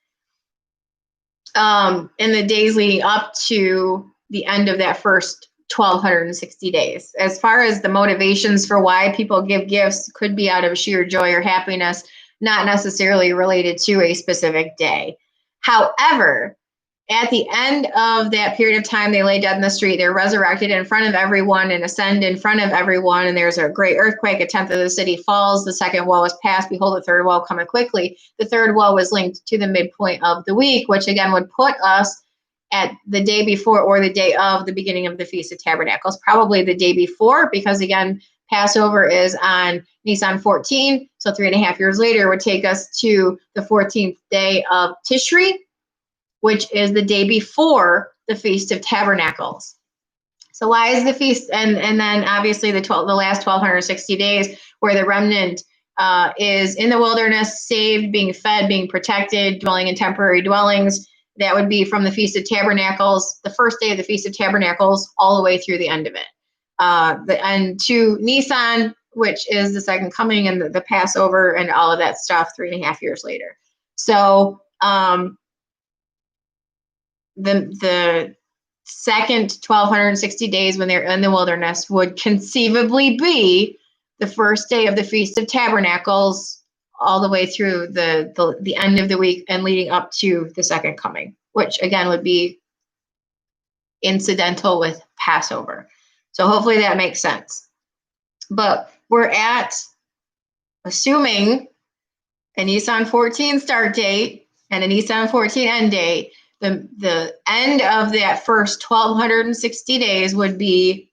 In the days leading up to the end of that first 1,260 days. As far as the motivations for why people give gifts, could be out of sheer joy or happiness, not necessarily related to a specific day. However, at the end of that period of time, they lay dead in the street. They're resurrected in front of everyone and ascend in front of everyone. And there's a great earthquake. A tenth of the city falls. The second woe is past. Behold, the third woe cometh quickly. The third woe is linked to the midpoint of the week, which again would put us at the day before or the day of the beginning of the Feast of Tabernacles, probably the day before, because again, Passover is on Nisan 14. So 3.5 years later would take us to the 14th day of Tishri, which is the day before the Feast of Tabernacles. So why is the feast, and then obviously the last 1,260 days where the remnant is in the wilderness, saved, being fed, being protected, dwelling in temporary dwellings. That would be from the Feast of Tabernacles, the first day of the Feast of Tabernacles, all the way through the end of it. And to Nisan, which is the second coming, and the Passover and all of that stuff 3.5 years later. So the second 1,260 days when they're in the wilderness would conceivably be the first day of the Feast of Tabernacles, all the way through the end of the week and leading up to the second coming, which again would be incidental with Passover. So hopefully that makes sense. But we're at, assuming a Nisan 14 start date and a Nisan 14 end date, the end of that first 1,260 days would be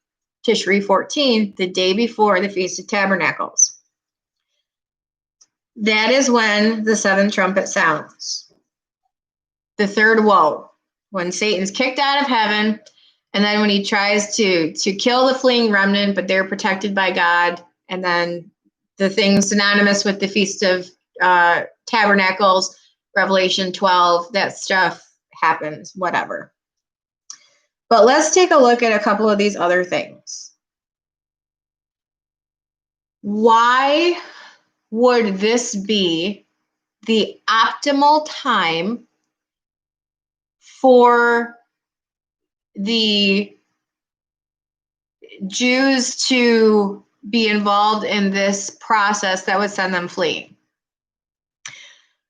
Tishri 14, the day before the Feast of Tabernacles. That is when the seventh trumpet sounds. The third woe, when Satan's kicked out of heaven, and then when he tries to kill the fleeing remnant, but they're protected by God, and then the thing synonymous with the Feast of Tabernacles, Revelation 12, that stuff happens, whatever. But let's take a look at a couple of these other things. Why would this be the optimal time for the Jews to be involved in this process that would send them fleeing?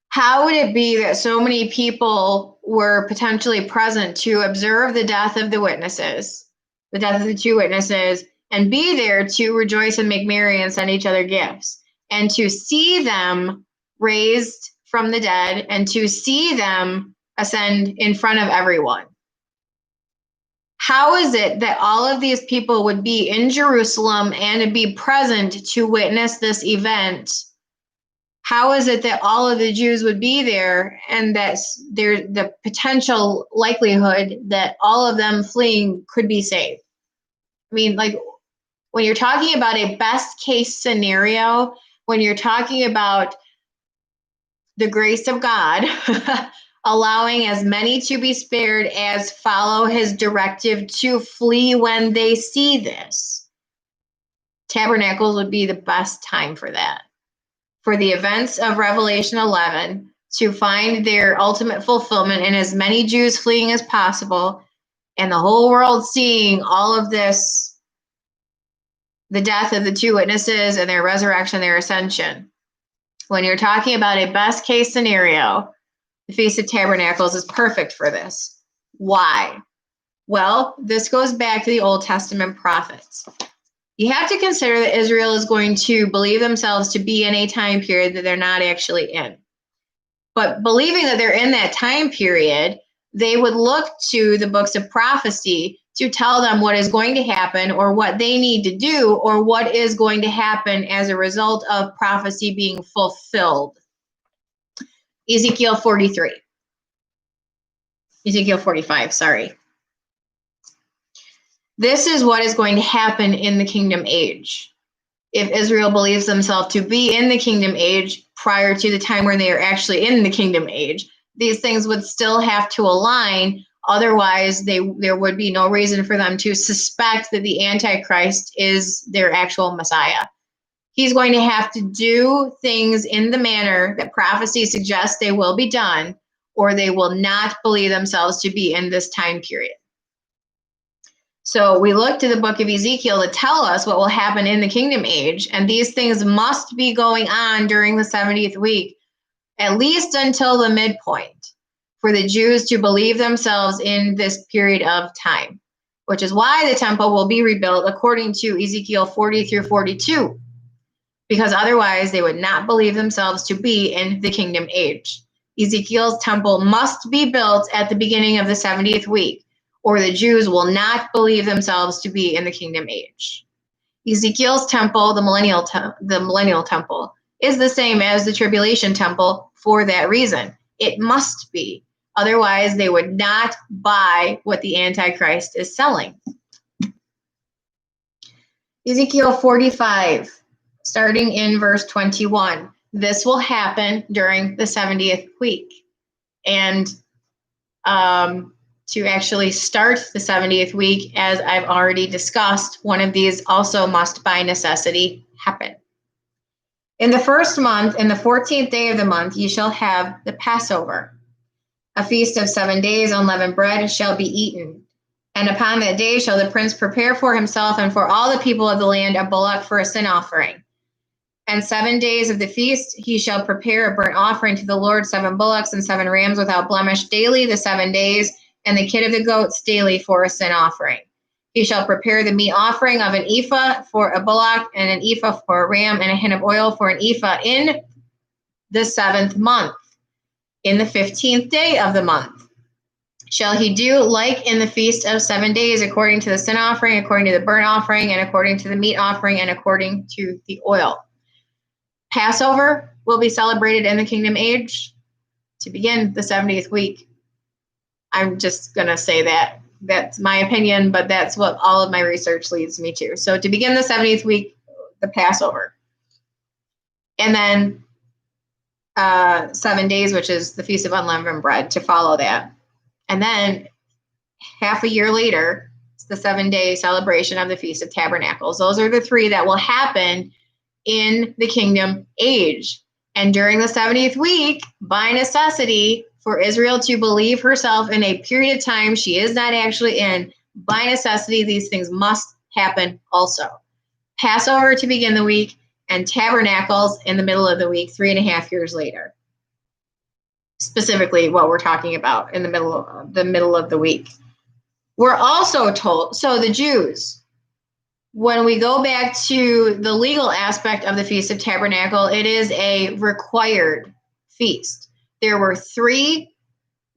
How would it be that so many people were potentially present to observe the death of the witnesses, the death of the two witnesses, and be there to rejoice and make merry and send each other gifts, and to see them raised from the dead, and to see them ascend in front of everyone? How is it that all of these people would be in Jerusalem and be present to witness this event? How is it that all of the Jews would be there, and that there's the potential likelihood that all of them fleeing could be saved? I mean, like, when you're talking about a best case scenario, when you're talking about the grace of God allowing as many to be spared as follow his directive to flee when they see this, Tabernacles would be the best time for that. For the events of Revelation 11 to find their ultimate fulfillment in as many Jews fleeing as possible, and the whole world seeing all of this, the death of the two witnesses and their resurrection, their ascension. When you're talking about a best case scenario, the Feast of Tabernacles is perfect for this. Why? Well, this goes back to the Old Testament prophets. You have to consider that Israel is going to believe themselves to be in a time period that they're not actually in. But believing that they're in that time period, they would look to the books of prophecy to tell them what is going to happen, or what they need to do, or what is going to happen as a result of prophecy being fulfilled. Ezekiel 45, sorry. This is what is going to happen in the kingdom age. If Israel believes themselves to be in the kingdom age prior to the time when they are actually in the kingdom age, these things would still have to align. Otherwise, there would be no reason for them to suspect that the Antichrist is their actual Messiah. He's going to have to do things in the manner that prophecy suggests they will be done, or they will not believe themselves to be in this time period. So we look to the book of Ezekiel to tell us what will happen in the kingdom age, and these things must be going on during the 70th week, at least until the midpoint, for the Jews to believe themselves in this period of time, which is why the temple will be rebuilt according to Ezekiel 40 through 42, because otherwise they would not believe themselves to be in the kingdom age. Ezekiel's temple must be built at the beginning of the 70th week, or the Jews will not believe themselves to be in the kingdom age. Ezekiel's temple, the millennial temple, is the same as the tribulation temple for that reason. It must be. Otherwise, they would not buy what the Antichrist is selling. Ezekiel 45, starting in verse 21. This will happen during the 70th week. And to actually start the 70th week, as I've already discussed, one of these also must by necessity happen. In the first month, in the 14th day of the month, ye shall have the Passover. A feast of 7 days, unleavened bread shall be eaten. And upon that day shall the prince prepare for himself and for all the people of the land a bullock for a sin offering. And 7 days of the feast he shall prepare a burnt offering to the Lord, 7 bullocks and 7 rams without blemish daily the 7 days, and the kid of the goats daily for a sin offering. He shall prepare the meat offering of an ephah for a bullock, and an ephah for a ram, and a hin of oil for an ephah in the 7th month. In the 15th day of the month shall he do like in the feast of 7 days, according to the sin offering, according to the burnt offering, and according to the meat offering, and according to the oil. Passover will be celebrated in the kingdom age to begin the 70th week. I'm just going to say that. That's my opinion, but that's what all of my research leads me to. So to begin the 70th week, the Passover. And then 7 days, which is the Feast of Unleavened Bread, to follow that. And then half a year later, it's the 7-day celebration of the Feast of Tabernacles. Those are the three that will happen in the kingdom age. And during the 70th week, by necessity, for Israel to believe herself in a period of time she is not actually in, by necessity, these things must happen also. Passover to begin the week, and Tabernacles in the middle of the week, 3.5 years later. Specifically, what we're talking about in the middle of the week. We're also told, so the Jews, when we go back to the legal aspect of the Feast of Tabernacle, it is a required feast. There were 3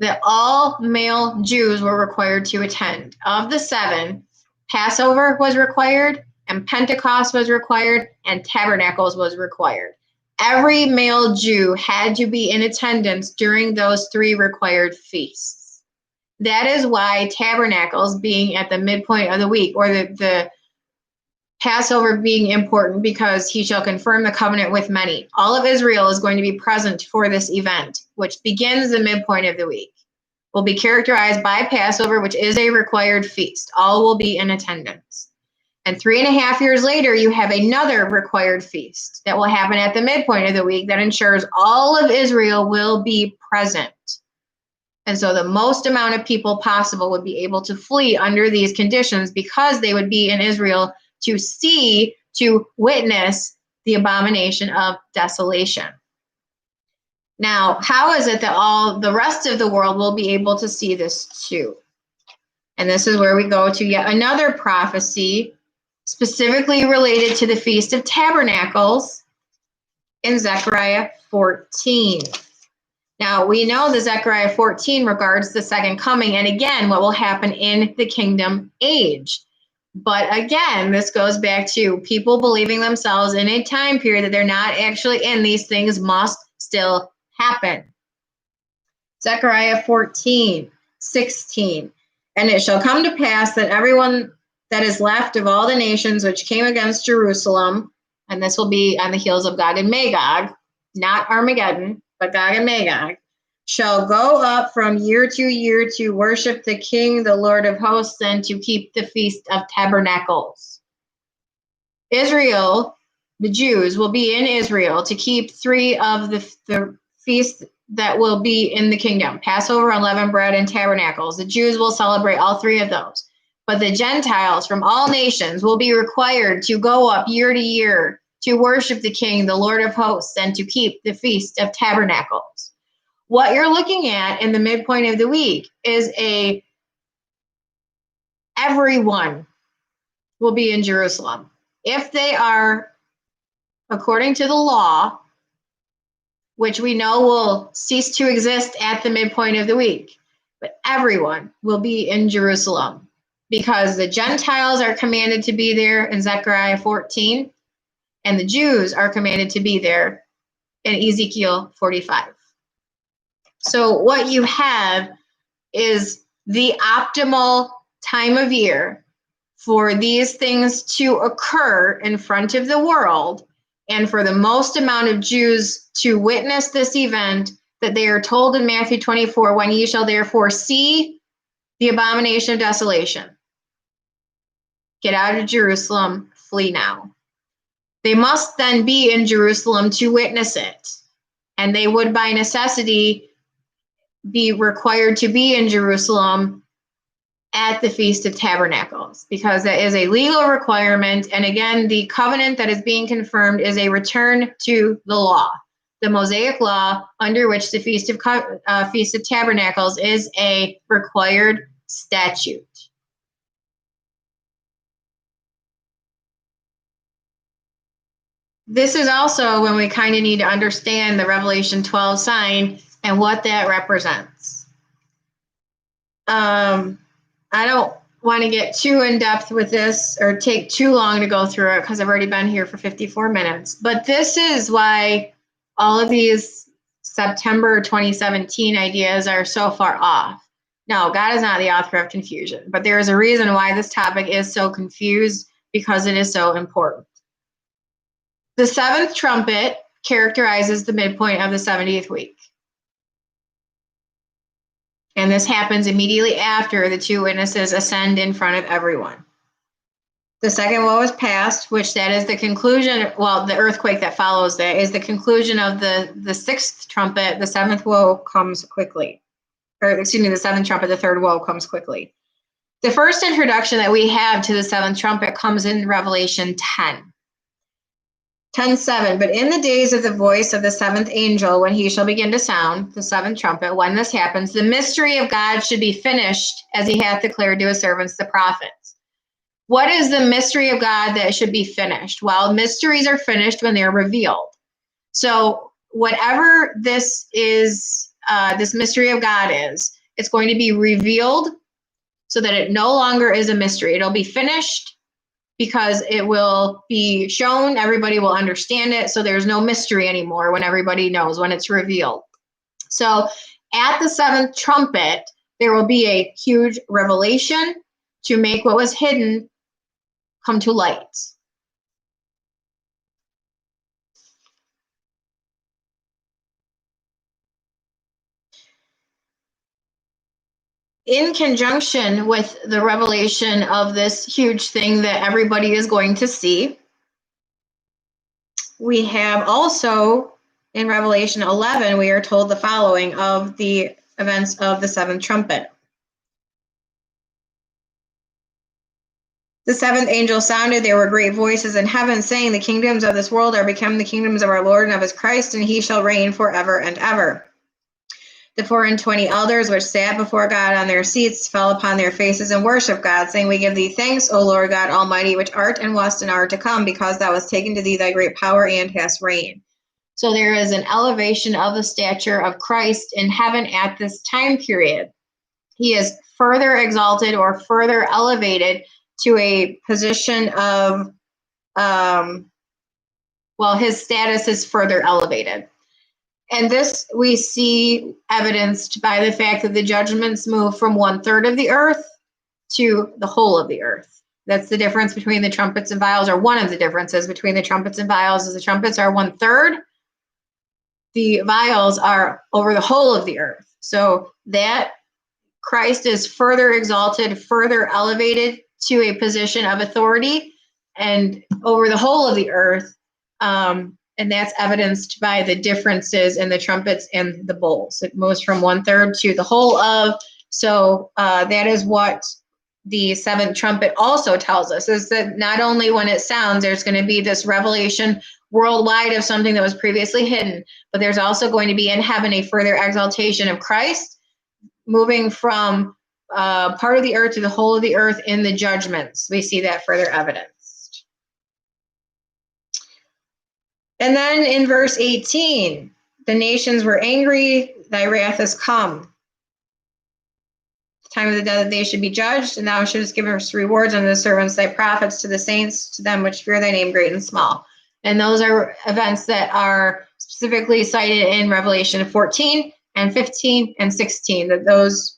that all male Jews were required to attend. Of the 7, Passover was required, and Pentecost was required, and Tabernacles was required. Every male Jew had to be in attendance during those 3 required feasts. That is why Tabernacles being at the midpoint of the week, or the Passover being important, because he shall confirm the covenant with many. All of Israel is going to be present for this event, which begins the midpoint of the week. Will be characterized by Passover, which is a required feast. All will be in attendance. And 3.5 years later, you have another required feast that will happen at the midpoint of the week that ensures all of Israel will be present. And so the most amount of people possible would be able to flee under these conditions, because they would be in Israel to see, to witness the abomination of desolation. Now, how is it that all the rest of the world will be able to see this too? And this is where we go to yet another prophecy specifically related to the Feast of Tabernacles in Zechariah 14. Now, we know that Zechariah 14 regards the second coming, and again, what will happen in the kingdom age. But again, this goes back to people believing themselves in a time period that they're not actually in. These things must still happen. Zechariah 14:16. And it shall come to pass that everyone that is left of all the nations which came against Jerusalem, and this will be on the heels of Gog and Magog, not Armageddon, but Gog and Magog, shall go up from year to year to worship the King, the Lord of hosts, and to keep the Feast of Tabernacles. Israel, the Jews, will be in Israel to keep 3 of the feasts that will be in the kingdom: Passover, unleavened bread, and Tabernacles. The Jews will celebrate all 3 of those. But the Gentiles from all nations will be required to go up year to year to worship the King, the Lord of hosts, and to keep the Feast of Tabernacles. What you're looking at in the midpoint of the week is everyone will be in Jerusalem. If they are, according to the law, which we know will cease to exist at the midpoint of the week, but everyone will be in Jerusalem, because the Gentiles are commanded to be there in Zechariah 14, and the Jews are commanded to be there in Ezekiel 45. So what you have is the optimal time of year for these things to occur in front of the world, and for the most amount of Jews to witness this event, that they are told in Matthew 24, when ye shall therefore see the abomination of desolation, get out of Jerusalem, flee now. They must then be in Jerusalem to witness it, and they would by necessity be required to be in Jerusalem at the Feast of Tabernacles, because that is a legal requirement. And again, the covenant that is being confirmed is a return to the law, the Mosaic law, under which the Feast of Tabernacles is a required statute. This is also when we kind of need to understand the Revelation 12 sign and what that represents. I don't want to get too in depth with this or take too long to go through it, because I've already been here for 54 minutes. But this is why all of these September 2017 ideas are so far off. No, God is not the author of confusion, but there is a reason why this topic is so confused, because it is so important. The 7th trumpet characterizes the midpoint of the 70th week. And this happens immediately after the two witnesses ascend in front of everyone. The second woe is past, which that is the conclusion. Well, the earthquake that follows that is the conclusion of the sixth trumpet. The seventh woe comes quickly. Or excuse me, the seventh trumpet, the third woe comes quickly. The first introduction that we have to the seventh trumpet comes in Revelation 10. 10:7, but in the days of the voice of the seventh angel, when he shall begin to sound the seventh trumpet, when this happens, the mystery of God should be finished, as he hath declared to his servants the prophets. What is the mystery of God that should be finished? Well, mysteries are finished when they're revealed. So whatever this is, this mystery of God is, it's going to be revealed so that it no longer is a mystery. It'll be finished because it will be shown, everybody will understand it, so there's no mystery anymore when everybody knows, when it's revealed. So at the seventh trumpet, there will be a huge revelation to make what was hidden come to light. In conjunction with the revelation of this huge thing that everybody is going to see, we have also in Revelation 11, we are told the following of the events of the seventh trumpet. The seventh angel sounded, there were great voices in heaven saying, the kingdoms of this world are become the kingdoms of our Lord and of his Christ, and he shall reign forever and ever. The 24 elders which sat before God on their seats fell upon their faces and worshiped God, saying, we give thee thanks, O Lord God Almighty, which art and wast and art to come, because thou hast taken to thee thy great power and hast reigned. So there is an elevation of the stature of Christ in heaven at this time period. He is further exalted or further elevated to a position of, his status is further elevated. And this we see evidenced by the fact that the judgments move from 1/3 of the earth to the whole of the earth. That's the difference between the trumpets and vials, or one of the differences between the trumpets and vials is the trumpets are 1/3. The vials are over the whole of the earth. So that Christ is further exalted, further elevated to a position of authority and over the whole of the earth. And that's evidenced by the differences in the trumpets and the bowls. It moves from 1/3 to the whole of. So that is what the seventh trumpet also tells us, is that not only when it sounds, there's going to be this revelation worldwide of something that was previously hidden, but there's also going to be in heaven a further exaltation of Christ, moving from part of the earth to the whole of the earth in the judgments. We see that further evidenced. And then in verse 18, the nations were angry, thy wrath is come. The time of the dead that they should be judged, and thou shouldest give us rewards unto the servants, thy prophets, to the saints, to them which fear thy name, great and small. And those are events that are specifically cited in Revelation 14 and 15 and 16, that those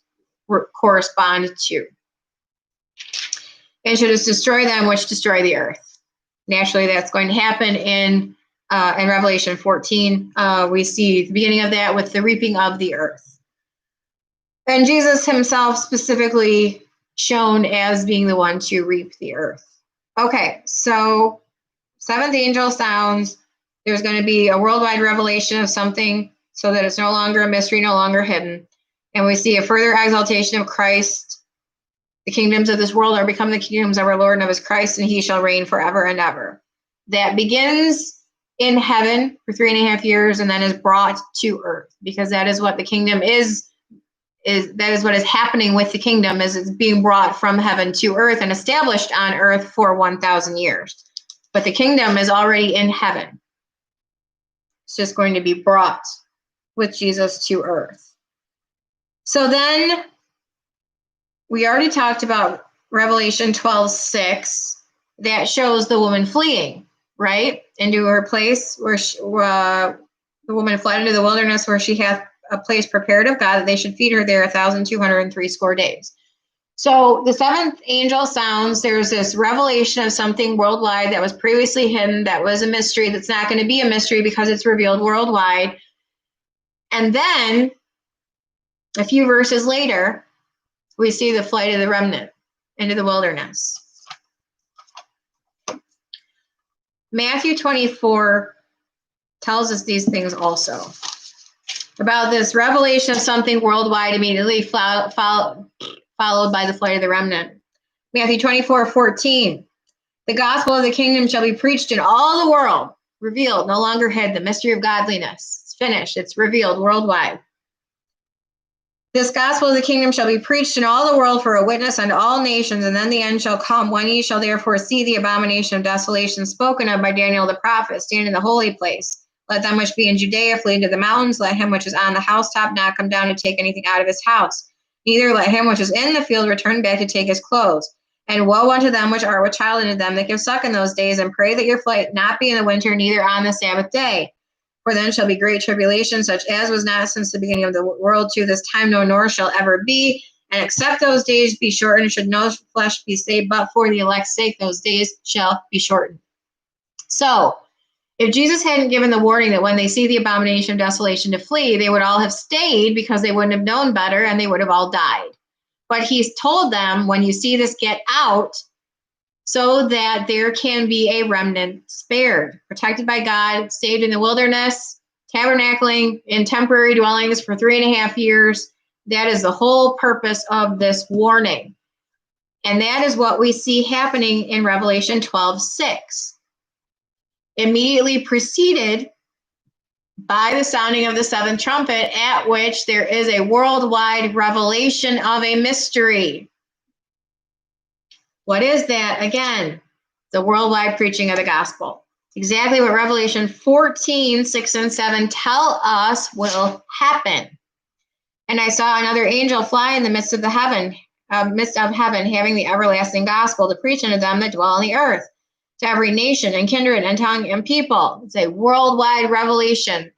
correspond to. And shouldest destroy them which destroy the earth. Naturally, that's going to happen in Revelation 14. We see the beginning of that with the reaping of the earth. And Jesus himself specifically shown as being the one to reap the earth. Okay, so seventh angel sounds. There's going to be a worldwide revelation of something so that it's no longer a mystery, no longer hidden. And we see a further exaltation of Christ. The kingdoms of this world are become the kingdoms of our Lord and of his Christ, and he shall reign forever and ever. That begins in heaven for 3.5 years and then is brought to earth, because that is what the kingdom is that is what is happening with the kingdom, is it's being brought from heaven to earth and established on earth for 1,000 years. But the kingdom is already in heaven. It's just going to be brought with Jesus to earth. So then we already talked about Revelation 12:6, that shows the woman fleeing, right, into her place where the woman fled into the wilderness, where she hath a place prepared of God, that they should feed her there 1,260 days. So the seventh angel sounds, there's this revelation of something worldwide that was previously hidden, that was a mystery, that's not going to be a mystery because it's revealed worldwide. And then a few verses later, we see the flight of the remnant into the wilderness. Matthew 24 tells us these things also. About this revelation of something worldwide immediately followed by the flight of the remnant. Matthew 24:14. The gospel of the kingdom shall be preached in all the world, revealed, no longer hid, the mystery of godliness. It's finished, it's revealed worldwide. This gospel of the kingdom shall be preached in all the world for a witness unto all nations, and then the end shall come, when ye shall therefore see the abomination of desolation spoken of by Daniel the prophet, stand in the holy place. Let them which be in Judea flee into the mountains. Let him which is on the housetop not come down to take anything out of his house. Neither let him which is in the field return back to take his clothes. And woe unto them which are with child, and to them that give suck in those days, and pray that your flight not be in the winter, neither on the Sabbath day. For then shall be great tribulation, such as was not since the beginning of the world to this time, no, nor shall ever be. And except those days be shortened, should no flesh be saved, but for the elect's sake, those days shall be shortened. So, if Jesus hadn't given the warning that when they see the abomination of desolation to flee, they would all have stayed because they wouldn't have known better and they would have all died. But he's told them, when you see this, get out, so that there can be a remnant spared, protected by God, saved in the wilderness, tabernacling in temporary dwellings for 3.5 years. That is the whole purpose of this warning. And that is what we see happening in Revelation 12:6. Immediately preceded by the sounding of the seventh trumpet, at which there is a worldwide revelation of a mystery. What is that? Again, the worldwide preaching of the gospel. Exactly what Revelation 14:6 and 7 tell us will happen. And I saw another angel fly in the midst of heaven, having the everlasting gospel to preach unto them that dwell on the earth, to every nation and kindred and tongue and people. It's a worldwide revelation.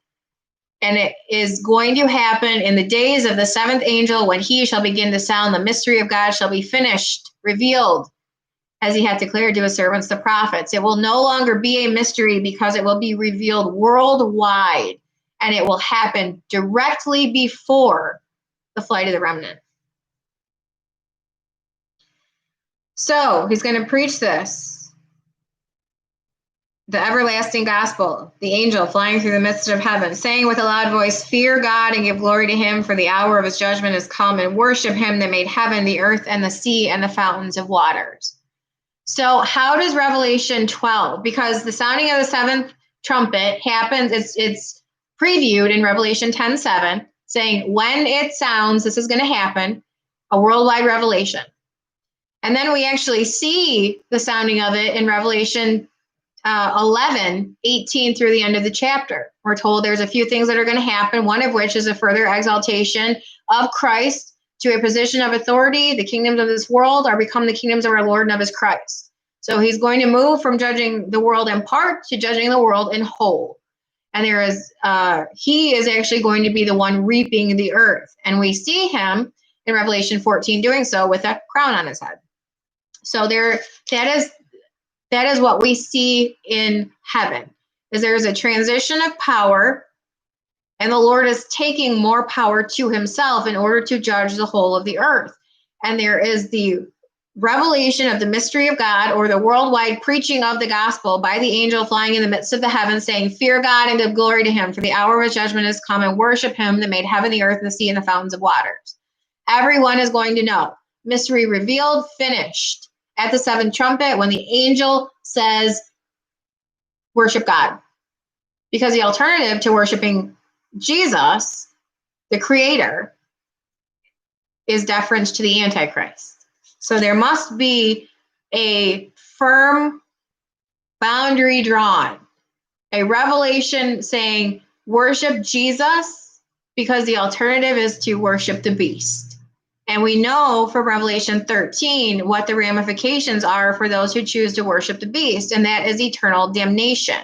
And it is going to happen in the days of the seventh angel, when he shall begin to sound. The mystery of God shall be finished, revealed, as he had declared to his servants, the prophets. It will no longer be a mystery, because it will be revealed worldwide, and it will happen directly before the flight of the remnant. So he's going to preach this, the everlasting gospel, the angel flying through the midst of heaven, saying with a loud voice, fear God and give glory to him, for the hour of his judgment is come, and worship him that made heaven, the earth, and the sea, and the fountains of waters. So how does Revelation 12, because the sounding of the seventh trumpet happens, it's previewed in Revelation 10:7, saying when it sounds, this is going to happen, a worldwide revelation. And then we actually see the sounding of it in Revelation 11:18 through the end of the chapter. We're told there's a few things that are going to happen, one of which is a further exaltation of Christ to a position of authority. The kingdoms of this world are become the kingdoms of our Lord and of his Christ. So he's going to move from judging the world in part to judging the world in whole. And he is actually going to be the one reaping the earth. And we see him in Revelation 14 doing so with a crown on his head. So that is what we see in heaven, is there's a transition of power, and the Lord is taking more power to himself in order to judge the whole of the earth. And there is the revelation of the mystery of God, or the worldwide preaching of the gospel by the angel flying in the midst of the heavens, saying, fear God and give glory to him, for the hour of his judgment has come, and worship him that made heaven, the earth, the sea, and the fountains of waters. Everyone is going to know. Mystery revealed, finished. At the seventh trumpet, when the angel says, worship God. Because the alternative to worshiping Jesus, the creator, is deference to the Antichrist. So there must be a firm boundary drawn, a revelation saying, worship Jesus, because the alternative is to worship the beast. And we know from Revelation 13 what the ramifications are for those who choose to worship the beast, and that is eternal damnation.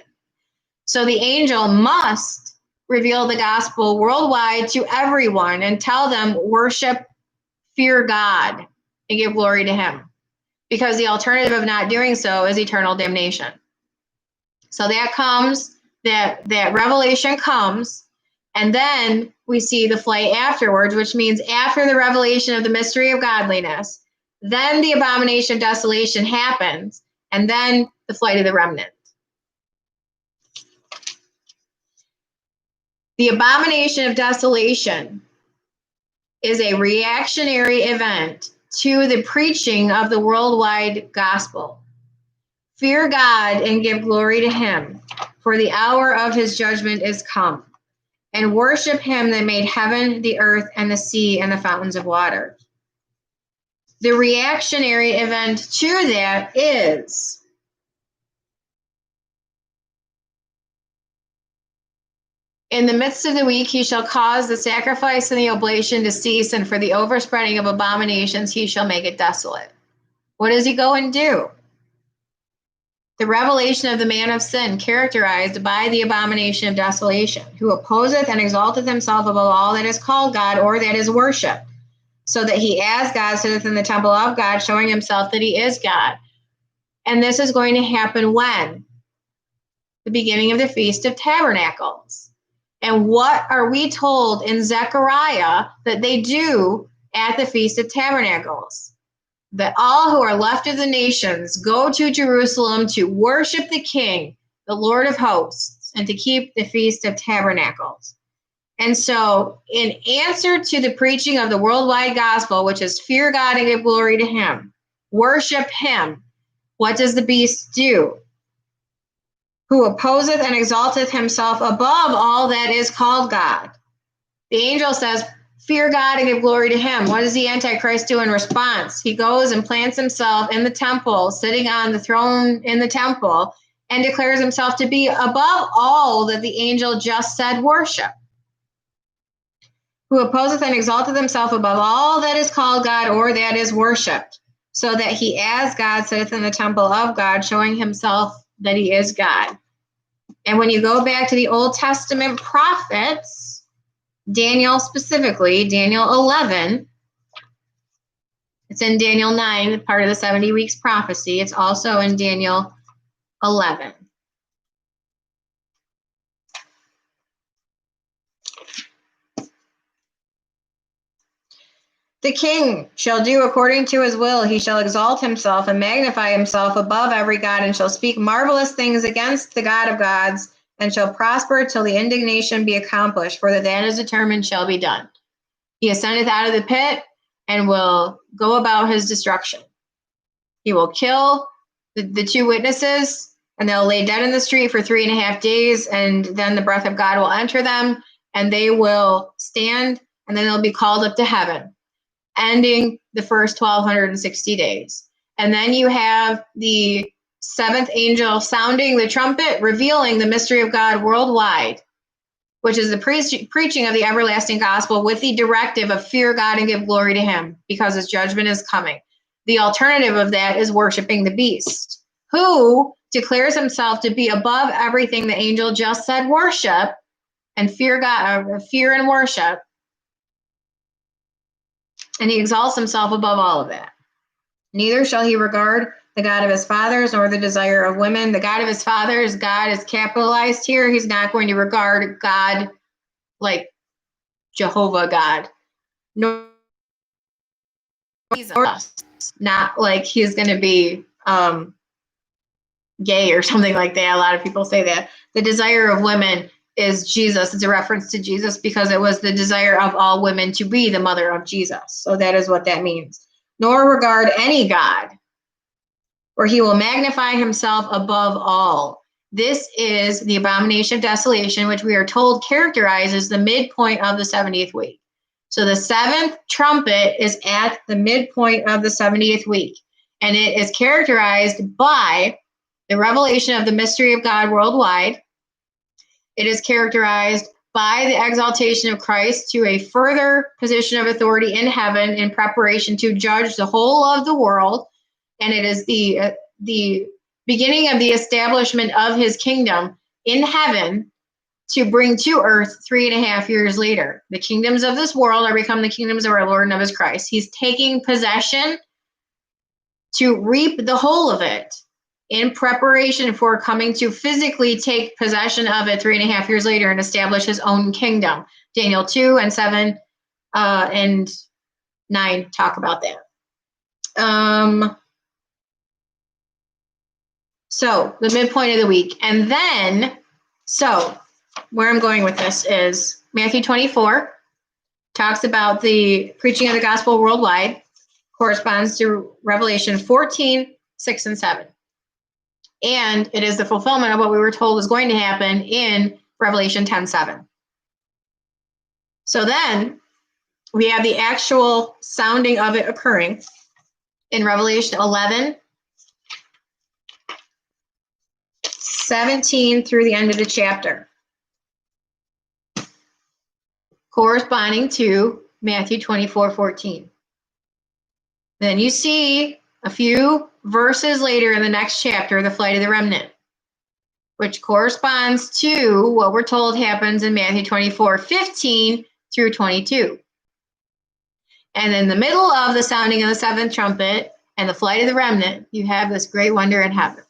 So the angel must reveal the gospel worldwide to everyone and tell them, worship, fear God, and give glory to him, because the alternative of not doing so is eternal damnation. So that revelation comes, and then we see the flight afterwards, which means after the revelation of the mystery of godliness, then the abomination of desolation happens, and then the flight of the remnant. The abomination of desolation is a reactionary event to the preaching of the worldwide gospel. Fear God and give glory to him, for the hour of his judgment is come. And worship him that made heaven, the earth, and the sea, and the fountains of water. The reactionary event to that is in the midst of the week he shall cause the sacrifice and the oblation to cease, and for the overspreading of abominations he shall make it desolate. What does he go and do? The revelation of the man of sin, characterized by the abomination of desolation, who opposeth and exalteth himself above all that is called God or that is worshipped, so that he as God sitteth in the temple of God, showing himself that he is God. And this is going to happen when? The beginning of the Feast of Tabernacles. And what are we told in Zechariah that they do at the Feast of Tabernacles? That all who are left of the nations go to Jerusalem to worship the King, the Lord of hosts, and to keep the Feast of Tabernacles. And so, in answer to the preaching of the worldwide gospel, which is fear God and give glory to him, worship him, what does the beast do? Who opposeth and exalteth himself above all that is called God. The angel says, fear God and give glory to him. What does the Antichrist do in response? He goes and plants himself in the temple, sitting on the throne in the temple, and declares himself to be above all that the angel just said worship. Who opposeth and exalteth himself above all that is called God or that is worshipped, so that he as God sitteth in the temple of God, showing himself that he is God. And when you go back to the Old Testament prophets, Daniel specifically, Daniel 11, it's in Daniel 9, part of the 70 weeks prophecy. It's also in Daniel 11. The king shall do according to his will. He shall exalt himself and magnify himself above every god, and shall speak marvelous things against the God of gods, and shall prosper till the indignation be accomplished, for that is determined shall be done. He ascendeth out of the pit and will go about his destruction. He will kill the two witnesses, and they'll lay dead in the street for 3.5 days, and then the breath of God will enter them, and they will stand, and then they'll be called up to heaven, ending the first 1,260 days. And then you have the seventh angel sounding the trumpet, revealing the mystery of God worldwide, which is the preaching of the everlasting gospel with the directive of fear God and give glory to him, because his judgment is coming. The alternative of that is worshiping the beast, who declares himself to be above everything the angel just said worship, and fear God, fear and worship. And he exalts himself above all of that. Neither shall he regard the God of his fathers, nor the desire of women. The God of his fathers, God is capitalized here. He's not going to regard God like Jehovah God, nor not like he's going to be gay or something like that. A lot of people say that. The desire of women is Jesus. It's a reference to Jesus because it was the desire of all women to be the mother of Jesus. So that is what that means. Nor regard any God, or he will magnify himself above all. This is the abomination of desolation, which we are told characterizes the midpoint of the 70th week. So the seventh trumpet is at the midpoint of the 70th week, and it is characterized by the revelation of the mystery of God worldwide. It is characterized by the exaltation of Christ to a further position of authority in heaven in preparation to judge the whole of the world. And it is the beginning of the establishment of his kingdom in heaven to bring to earth 3.5 years later. The kingdoms of this world are become the kingdoms of our Lord and of his Christ. He's taking possession to reap the whole of it in preparation for coming to physically take possession of it 3.5 years later and establish his own kingdom. Daniel 2 and 7 and 9 talk about that. So the midpoint of the week. And then, so where I'm going with this is Matthew 24 talks about the preaching of the gospel worldwide, corresponds to Revelation 14, 6, and 7. And it is the fulfillment of what we were told was going to happen in Revelation 10, 7. So then we have the actual sounding of it occurring in Revelation 11, 17 through the end of the chapter, corresponding to Matthew 24, 14. Then you see a few verses later in the next chapter, the flight of the remnant, which corresponds to what we're told happens in Matthew 24, 15 through 22. And in the middle of the sounding of the seventh trumpet and the flight of the remnant, you have this great wonder in heaven.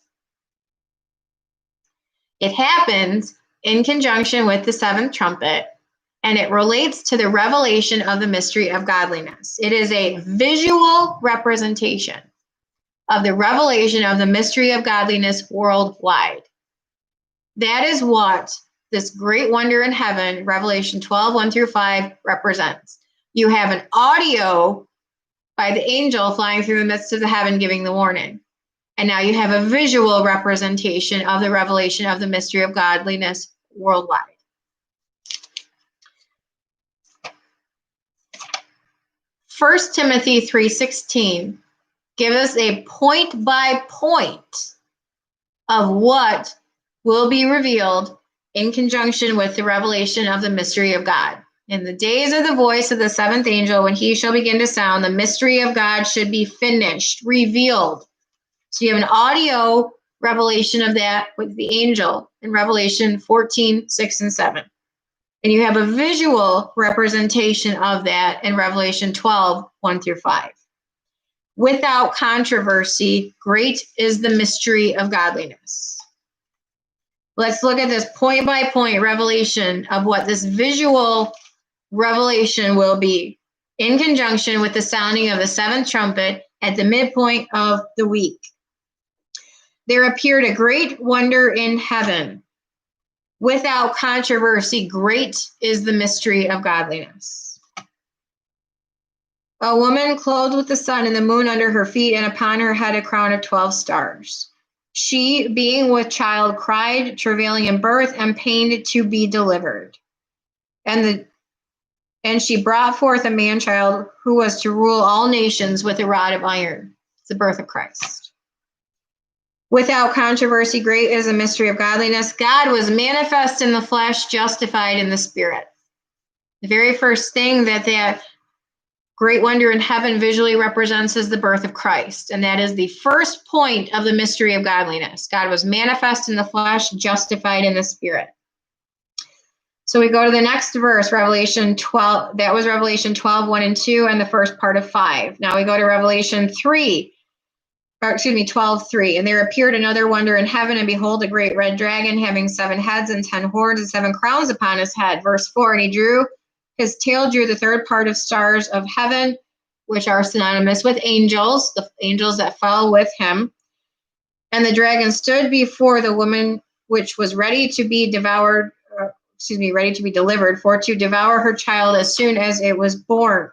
It happens in conjunction with the seventh trumpet, and it relates to the revelation of the mystery of godliness. It is a visual representation of the revelation of the mystery of godliness worldwide. That is what this great wonder in heaven, Revelation 12, 1 through 5, represents. You have an audio by the angel flying through the midst of the heaven giving the warning. And now you have a visual representation of the revelation of the mystery of godliness worldwide. First Timothy 3:16 gives us a point by point of what will be revealed in conjunction with the revelation of the mystery of God. In the days of the voice of the seventh angel, when he shall begin to sound, the mystery of God should be finished, revealed. So you have an audio revelation of that with the angel in Revelation 14, 6, and 7. And you have a visual representation of that in Revelation 12, 1 through 5. Without controversy, great is the mystery of godliness. Let's look at this point by point revelation of what this visual revelation will be in conjunction with the sounding of the seventh trumpet at the midpoint of the week. There appeared a great wonder in heaven. Without controversy, great is the mystery of godliness. A woman clothed with the sun and the moon under her feet, and upon her head a crown of 12 stars. She, being with child, cried, travailing in birth, and pained to be delivered. And she brought forth a man-child who was to rule all nations with a rod of iron. It's the birth of Christ. Without controversy, great is the mystery of godliness. God was manifest in the flesh, justified in the spirit. The very first thing that great wonder in heaven visually represents is the birth of Christ. And that is the first point of the mystery of godliness. God was manifest in the flesh, justified in the spirit. So we go to the next verse, Revelation 12. That was Revelation 12, 1 and 2, and the first part of 5. Now we go to Revelation 12, 3. And there appeared another wonder in heaven, and behold, a great red dragon having 7 heads and 10 horns and 7 crowns upon his head. Verse 4, and his tail drew the third part of stars of heaven, which are synonymous with angels, the angels that fell with him. And the dragon stood before the woman, which was ready to be delivered, for to devour her child as soon as it was born.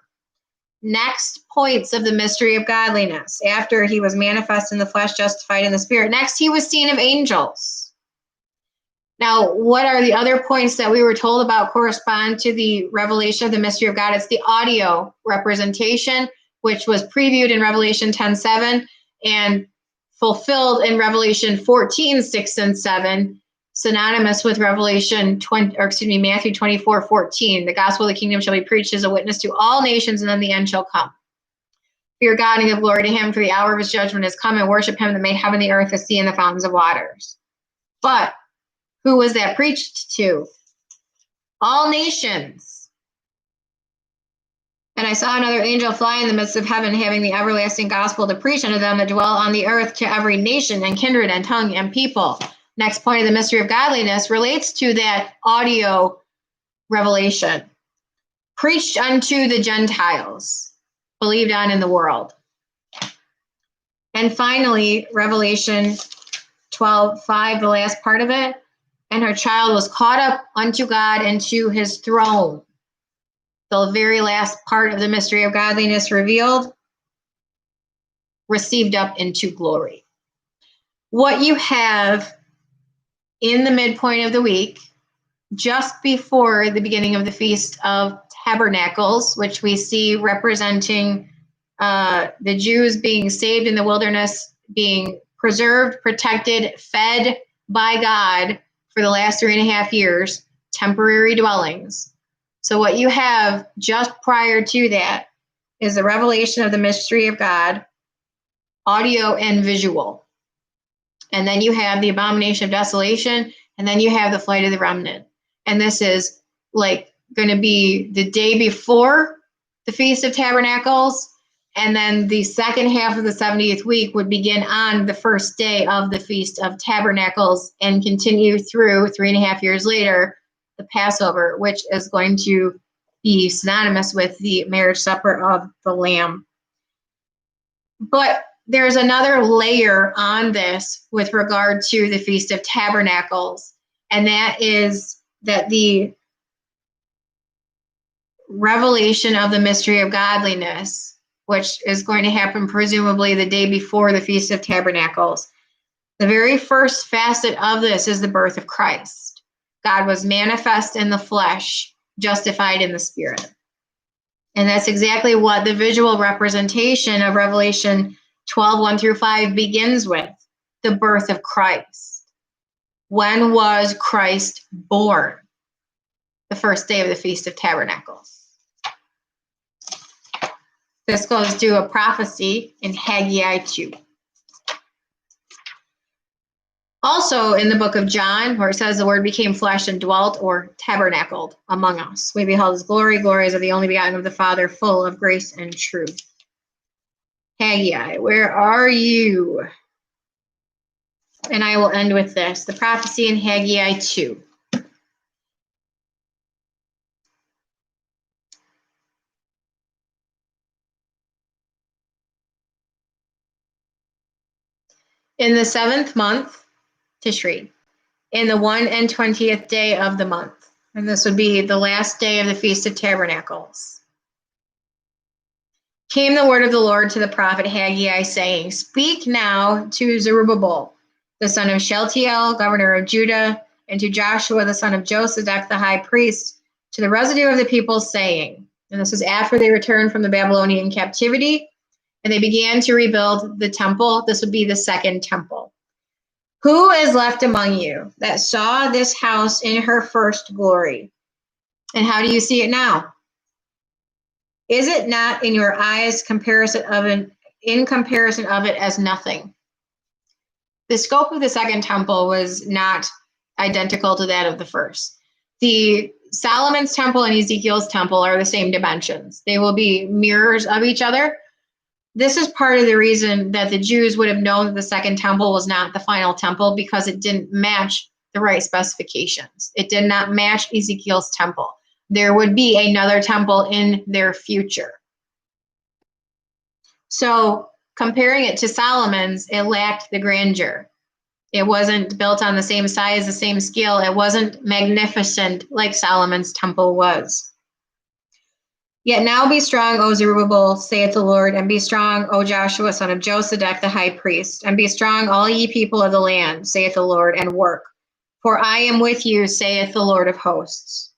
Next points of the mystery of godliness. After he was manifest in the flesh, justified in the spirit. Next, he was seen of angels. Now, what are the other points that we were told about correspond to the revelation of the mystery of God? It's the audio representation, which was previewed in Revelation 10:7 and fulfilled in Revelation 14, 6, and 7, synonymous with Matthew 24, 14. The gospel of the kingdom shall be preached as a witness to all nations, and then the end shall come. Fear God and give glory to him, for the hour of his judgment has come, and worship him that made heaven, the earth, the sea, and the fountains of waters. But who was that preached to? All nations. And I saw another angel fly in the midst of heaven, having the everlasting gospel to preach unto them that dwell on the earth, to every nation and kindred and tongue and people. Next point of the mystery of godliness relates to that audio revelation. Preached unto the Gentiles, believed on in the world. And finally, Revelation 12:5, the last part of it. And her child was caught up unto God and to his throne. The very last part of the mystery of godliness revealed, received up into glory. What you have in the midpoint of the week, just before the beginning of the Feast of Tabernacles, which we see representing the Jews being saved in the wilderness, being preserved, protected, fed by God for the last 3.5 years, temporary dwellings. So what you have just prior to that is the revelation of the mystery of God, audio and visual. And then you have the abomination of desolation, and then you have the flight of the remnant. And this is like going to be the day before the Feast of Tabernacles, and then the second half of the 70th week would begin on the first day of the Feast of Tabernacles and continue through 3.5 years later, the Passover, which is going to be synonymous with the marriage supper of the Lamb. But there's another layer on this with regard to the Feast of Tabernacles, and that is that the revelation of the mystery of godliness, which is going to happen presumably the day before the Feast of Tabernacles. The very first facet of this is the birth of Christ. God was manifest in the flesh, justified in the spirit. And that's exactly what the visual representation of Revelation 12:1-5 begins with, the birth of Christ. When was Christ born? The first day of the Feast of Tabernacles. This goes to a prophecy in Haggai 2. Also in the book of John, where it says the word became flesh and dwelt or tabernacled among us. We beheld his glory, glories of the only begotten of the Father, full of grace and truth. Haggai, where are you? And I will end with this, the prophecy in Haggai 2. In the 7th month, Tishri, in the 21st day of the month. And this would be the last day of the Feast of Tabernacles. Came the word of the Lord to the prophet Haggai, saying, Speak now to Zerubbabel, the son of Shealtiel, governor of Judah, and to Joshua, the son of Josedech, the high priest, to the residue of the people, saying, and this is after they returned from the Babylonian captivity, and they began to rebuild the temple. This would be the second temple. Who is left among you that saw this house in her first glory? And how do you see it now? Is it not in your eyes in comparison of it as nothing? The scope of the second temple was not identical to that of the first. The Solomon's temple and Ezekiel's temple are the same dimensions. They will be mirrors of each other. This is part of the reason that the Jews would have known that the second temple was not the final temple, because it didn't match the right specifications. It did not match Ezekiel's temple. There would be another temple in their future. So comparing it to Solomon's, it lacked the grandeur. It wasn't built on the same size, the same scale. It wasn't magnificent like Solomon's temple was. Yet now be strong, O Zerubbabel, saith the Lord, and be strong, O Joshua, son of Josedech, the high priest, and be strong, all ye people of the land, saith the Lord, and work. For I am with you, saith the Lord of hosts.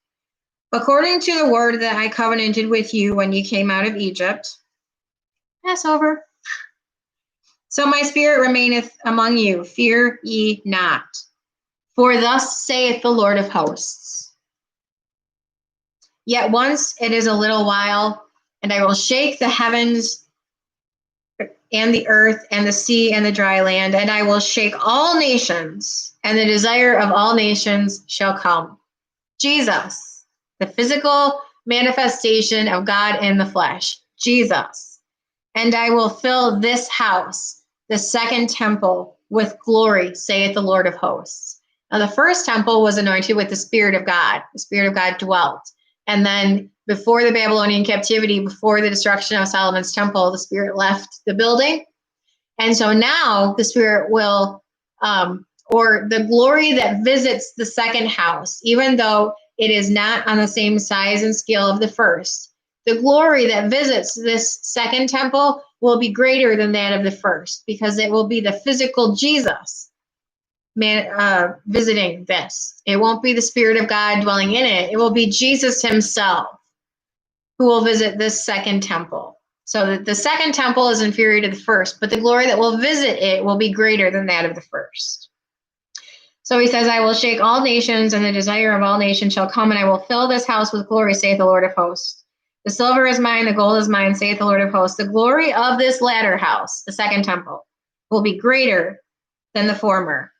According to the word that I covenanted with you when you came out of Egypt, Passover. So my spirit remaineth among you, fear ye not. For thus saith the Lord of hosts. Yet once it is a little while, and I will shake the heavens and the earth and the sea and the dry land, and I will shake all nations, and the desire of all nations shall come. Jesus, the physical manifestation of God in the flesh, Jesus. And I will fill this house, the second temple, with glory, saith the Lord of hosts. Now, the first temple was anointed with the Spirit of God. The Spirit of God dwelt. And then before the Babylonian captivity, before the destruction of Solomon's temple, the Spirit left the building. And so now the Spirit will, or the glory that visits the second house, even though it is not on the same size and scale of the first, the glory that visits this second temple will be greater than that of the first, because it will be the physical Jesus visiting this. It won't be the Spirit of God dwelling in it. It will be Jesus himself who will visit this second temple. So that the second temple is inferior to the first, but the glory that will visit it will be greater than that of the first. So he says, I will shake all nations, and the desire of all nations shall come, and I will fill this house with glory, saith the Lord of hosts. The silver is mine, the gold is mine, saith the Lord of hosts. The glory of this latter house, the second temple, will be greater than the former,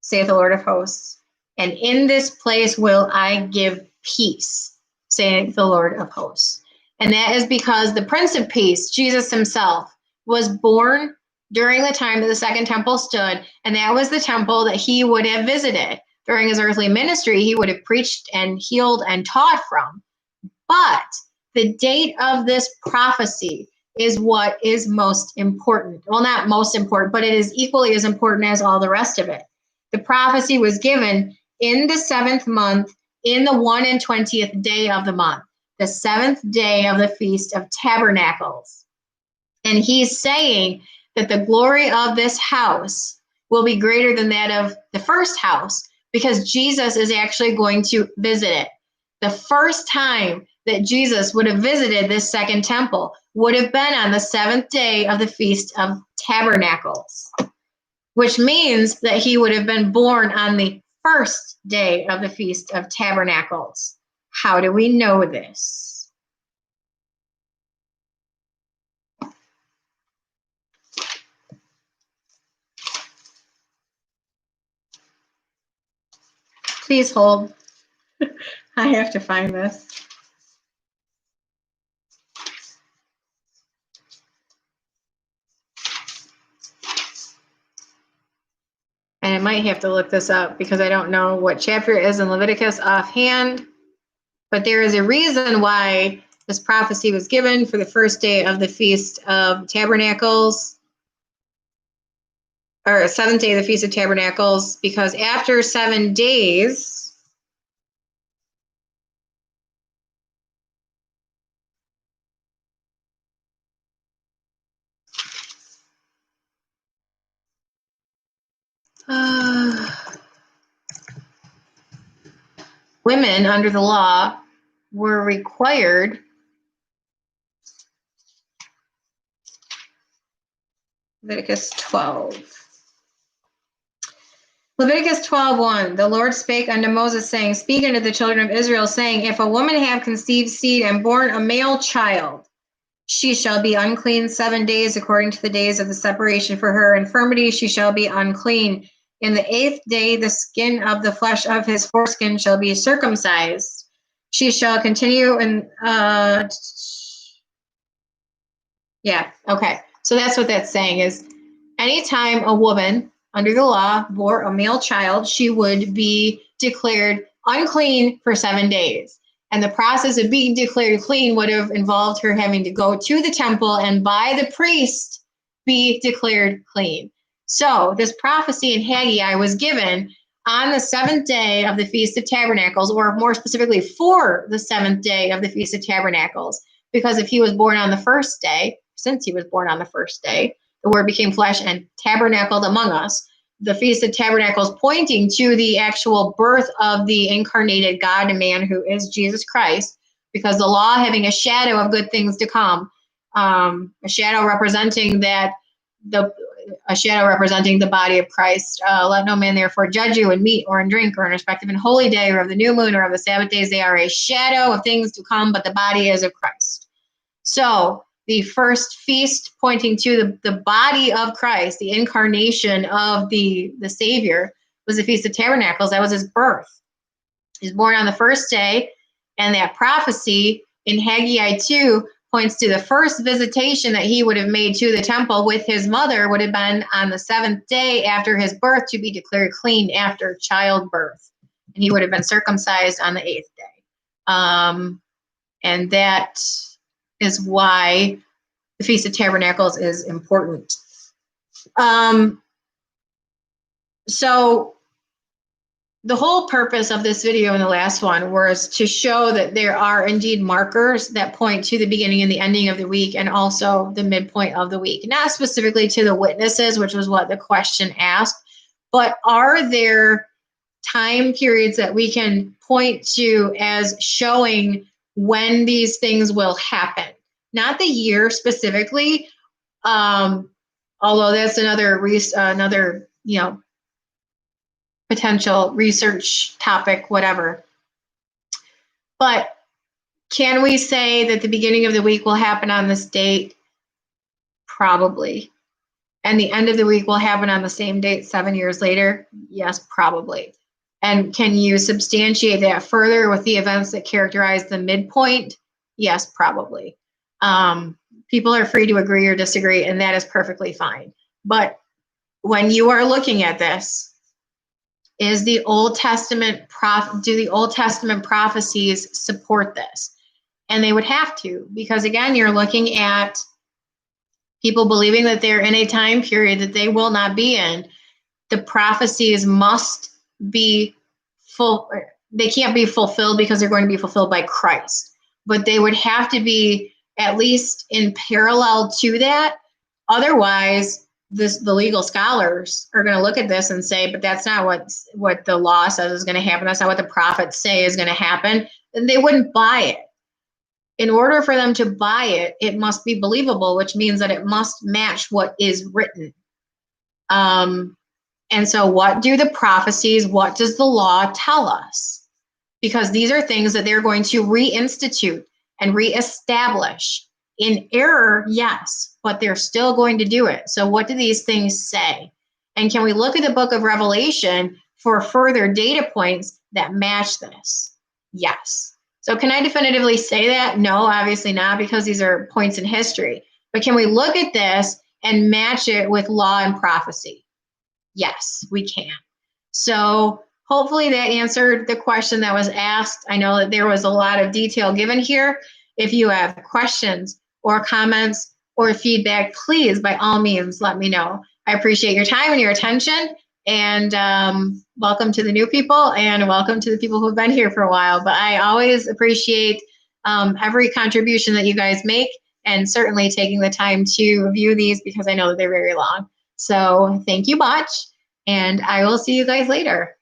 saith the Lord of hosts. And in this place will I give peace, saith the Lord of hosts. And that is because the Prince of Peace, Jesus himself, was born during the time that the second temple stood, and that was the temple that he would have visited. During his earthly ministry, he would have preached and healed and taught from. But the date of this prophecy is what is most important. Well, not most important, but it is equally as important as all the rest of it. The prophecy was given in the 7th month, in the 21st day of the month, the 7th day of the Feast of Tabernacles. And he's saying that the glory of this house will be greater than that of the first house, because Jesus is actually going to visit it. The first time that Jesus would have visited this second temple would have been on the 7th day of the Feast of Tabernacles, which means that he would have been born on the first day of the Feast of Tabernacles. How do we know this? Please hold. I have to find this. And I might have to look this up because I don't know what chapter it is in Leviticus offhand. But there is a reason why this prophecy was given for the first day of the Feast of Tabernacles, or 7th day of the Feast of Tabernacles, because after 7 days, women under the law were required Leviticus 12. Leviticus 12:1. The Lord spake unto Moses, saying, Speak unto the children of Israel, saying, If a woman have conceived seed and born a male child, she shall be unclean 7 days according to the days of the separation for her infirmity. She shall be unclean. In the 8th day, the skin of the flesh of his foreskin shall be circumcised. She shall continue in, yeah, okay. So that's what that's saying is anytime a woman under the law bore a male child, she would be declared unclean for 7 days. And the process of being declared clean would have involved her having to go to the temple and by the priest be declared clean. So this prophecy in Haggai was given on the 7th day of the Feast of Tabernacles, or more specifically for the 7th day of the Feast of Tabernacles, because if he was born on the first day, since he was born on the first day, the Word became flesh and tabernacled among us. The Feast of Tabernacles pointing to the actual birth of the incarnated God and man who is Jesus Christ, because the law having a shadow of good things to come, a shadow representing the body of Christ. Let no man therefore judge you in meat or in drink or in respect of an holy day or of the new moon or of the Sabbath days. They are a shadow of things to come, but the body is of Christ. So the first feast pointing to the body of Christ, the incarnation of the Savior, was the Feast of Tabernacles. That was his birth. He was born on the first day, And that prophecy in Haggai 2 points to the first visitation that he would have made to the temple with his mother would have been on the 7th day after his birth, to be declared clean after childbirth. And he would have been circumcised on the 8th day. And that is why the Feast of Tabernacles is important. So the whole purpose of this video and the last one was to show that there are indeed markers that point to the beginning and the ending of the week, and also the midpoint of the week. Not specifically to the witnesses, which was what the question asked, but are there time periods that we can point to as showing when these things will happen? Not the year specifically, although that's another potential research topic, whatever. But can we say that the beginning of the week will happen on this date? Probably. And the end of the week will happen on the same date 7 years later? Yes, probably. And can you substantiate that further with the events that characterize the midpoint? Yes, probably. People are free to agree or disagree, and that is perfectly fine. But when you are looking at this, do the Old Testament prophecies support this? And they would have to, because again, you're looking at people believing that they're in a time period that they will not be in. The prophecies must be full. They can't be fulfilled because they're going to be fulfilled by Christ, but they would have to be at least in parallel to that. Otherwise, the legal scholars are going to look at this and say, but that's not what the law says is going to happen. That's not what the prophets say is going to happen. And they wouldn't buy it. In order for them to buy it, it must be believable, which means that it must match what is written. And so what do the prophecies, what does the law tell us? Because these are things that they're going to reinstitute and reestablish. In error, yes, but they're still going to do it. So what do these things say? And can we look at the book of Revelation for further data points that match this? Yes. So can I definitively say that? No, obviously not, because these are points in history. But can we look at this and match it with law and prophecy? Yes, we can. So hopefully that answered the question that was asked. I know that there was a lot of detail given here. If you have questions or comments or feedback, please, by all means, let me know. I appreciate your time and your attention. And welcome to the new people, and welcome to the people who've been here for a while. But I always appreciate every contribution that you guys make, and certainly taking the time to view these, because I know that they're very long. So thank you much, and I will see you guys later.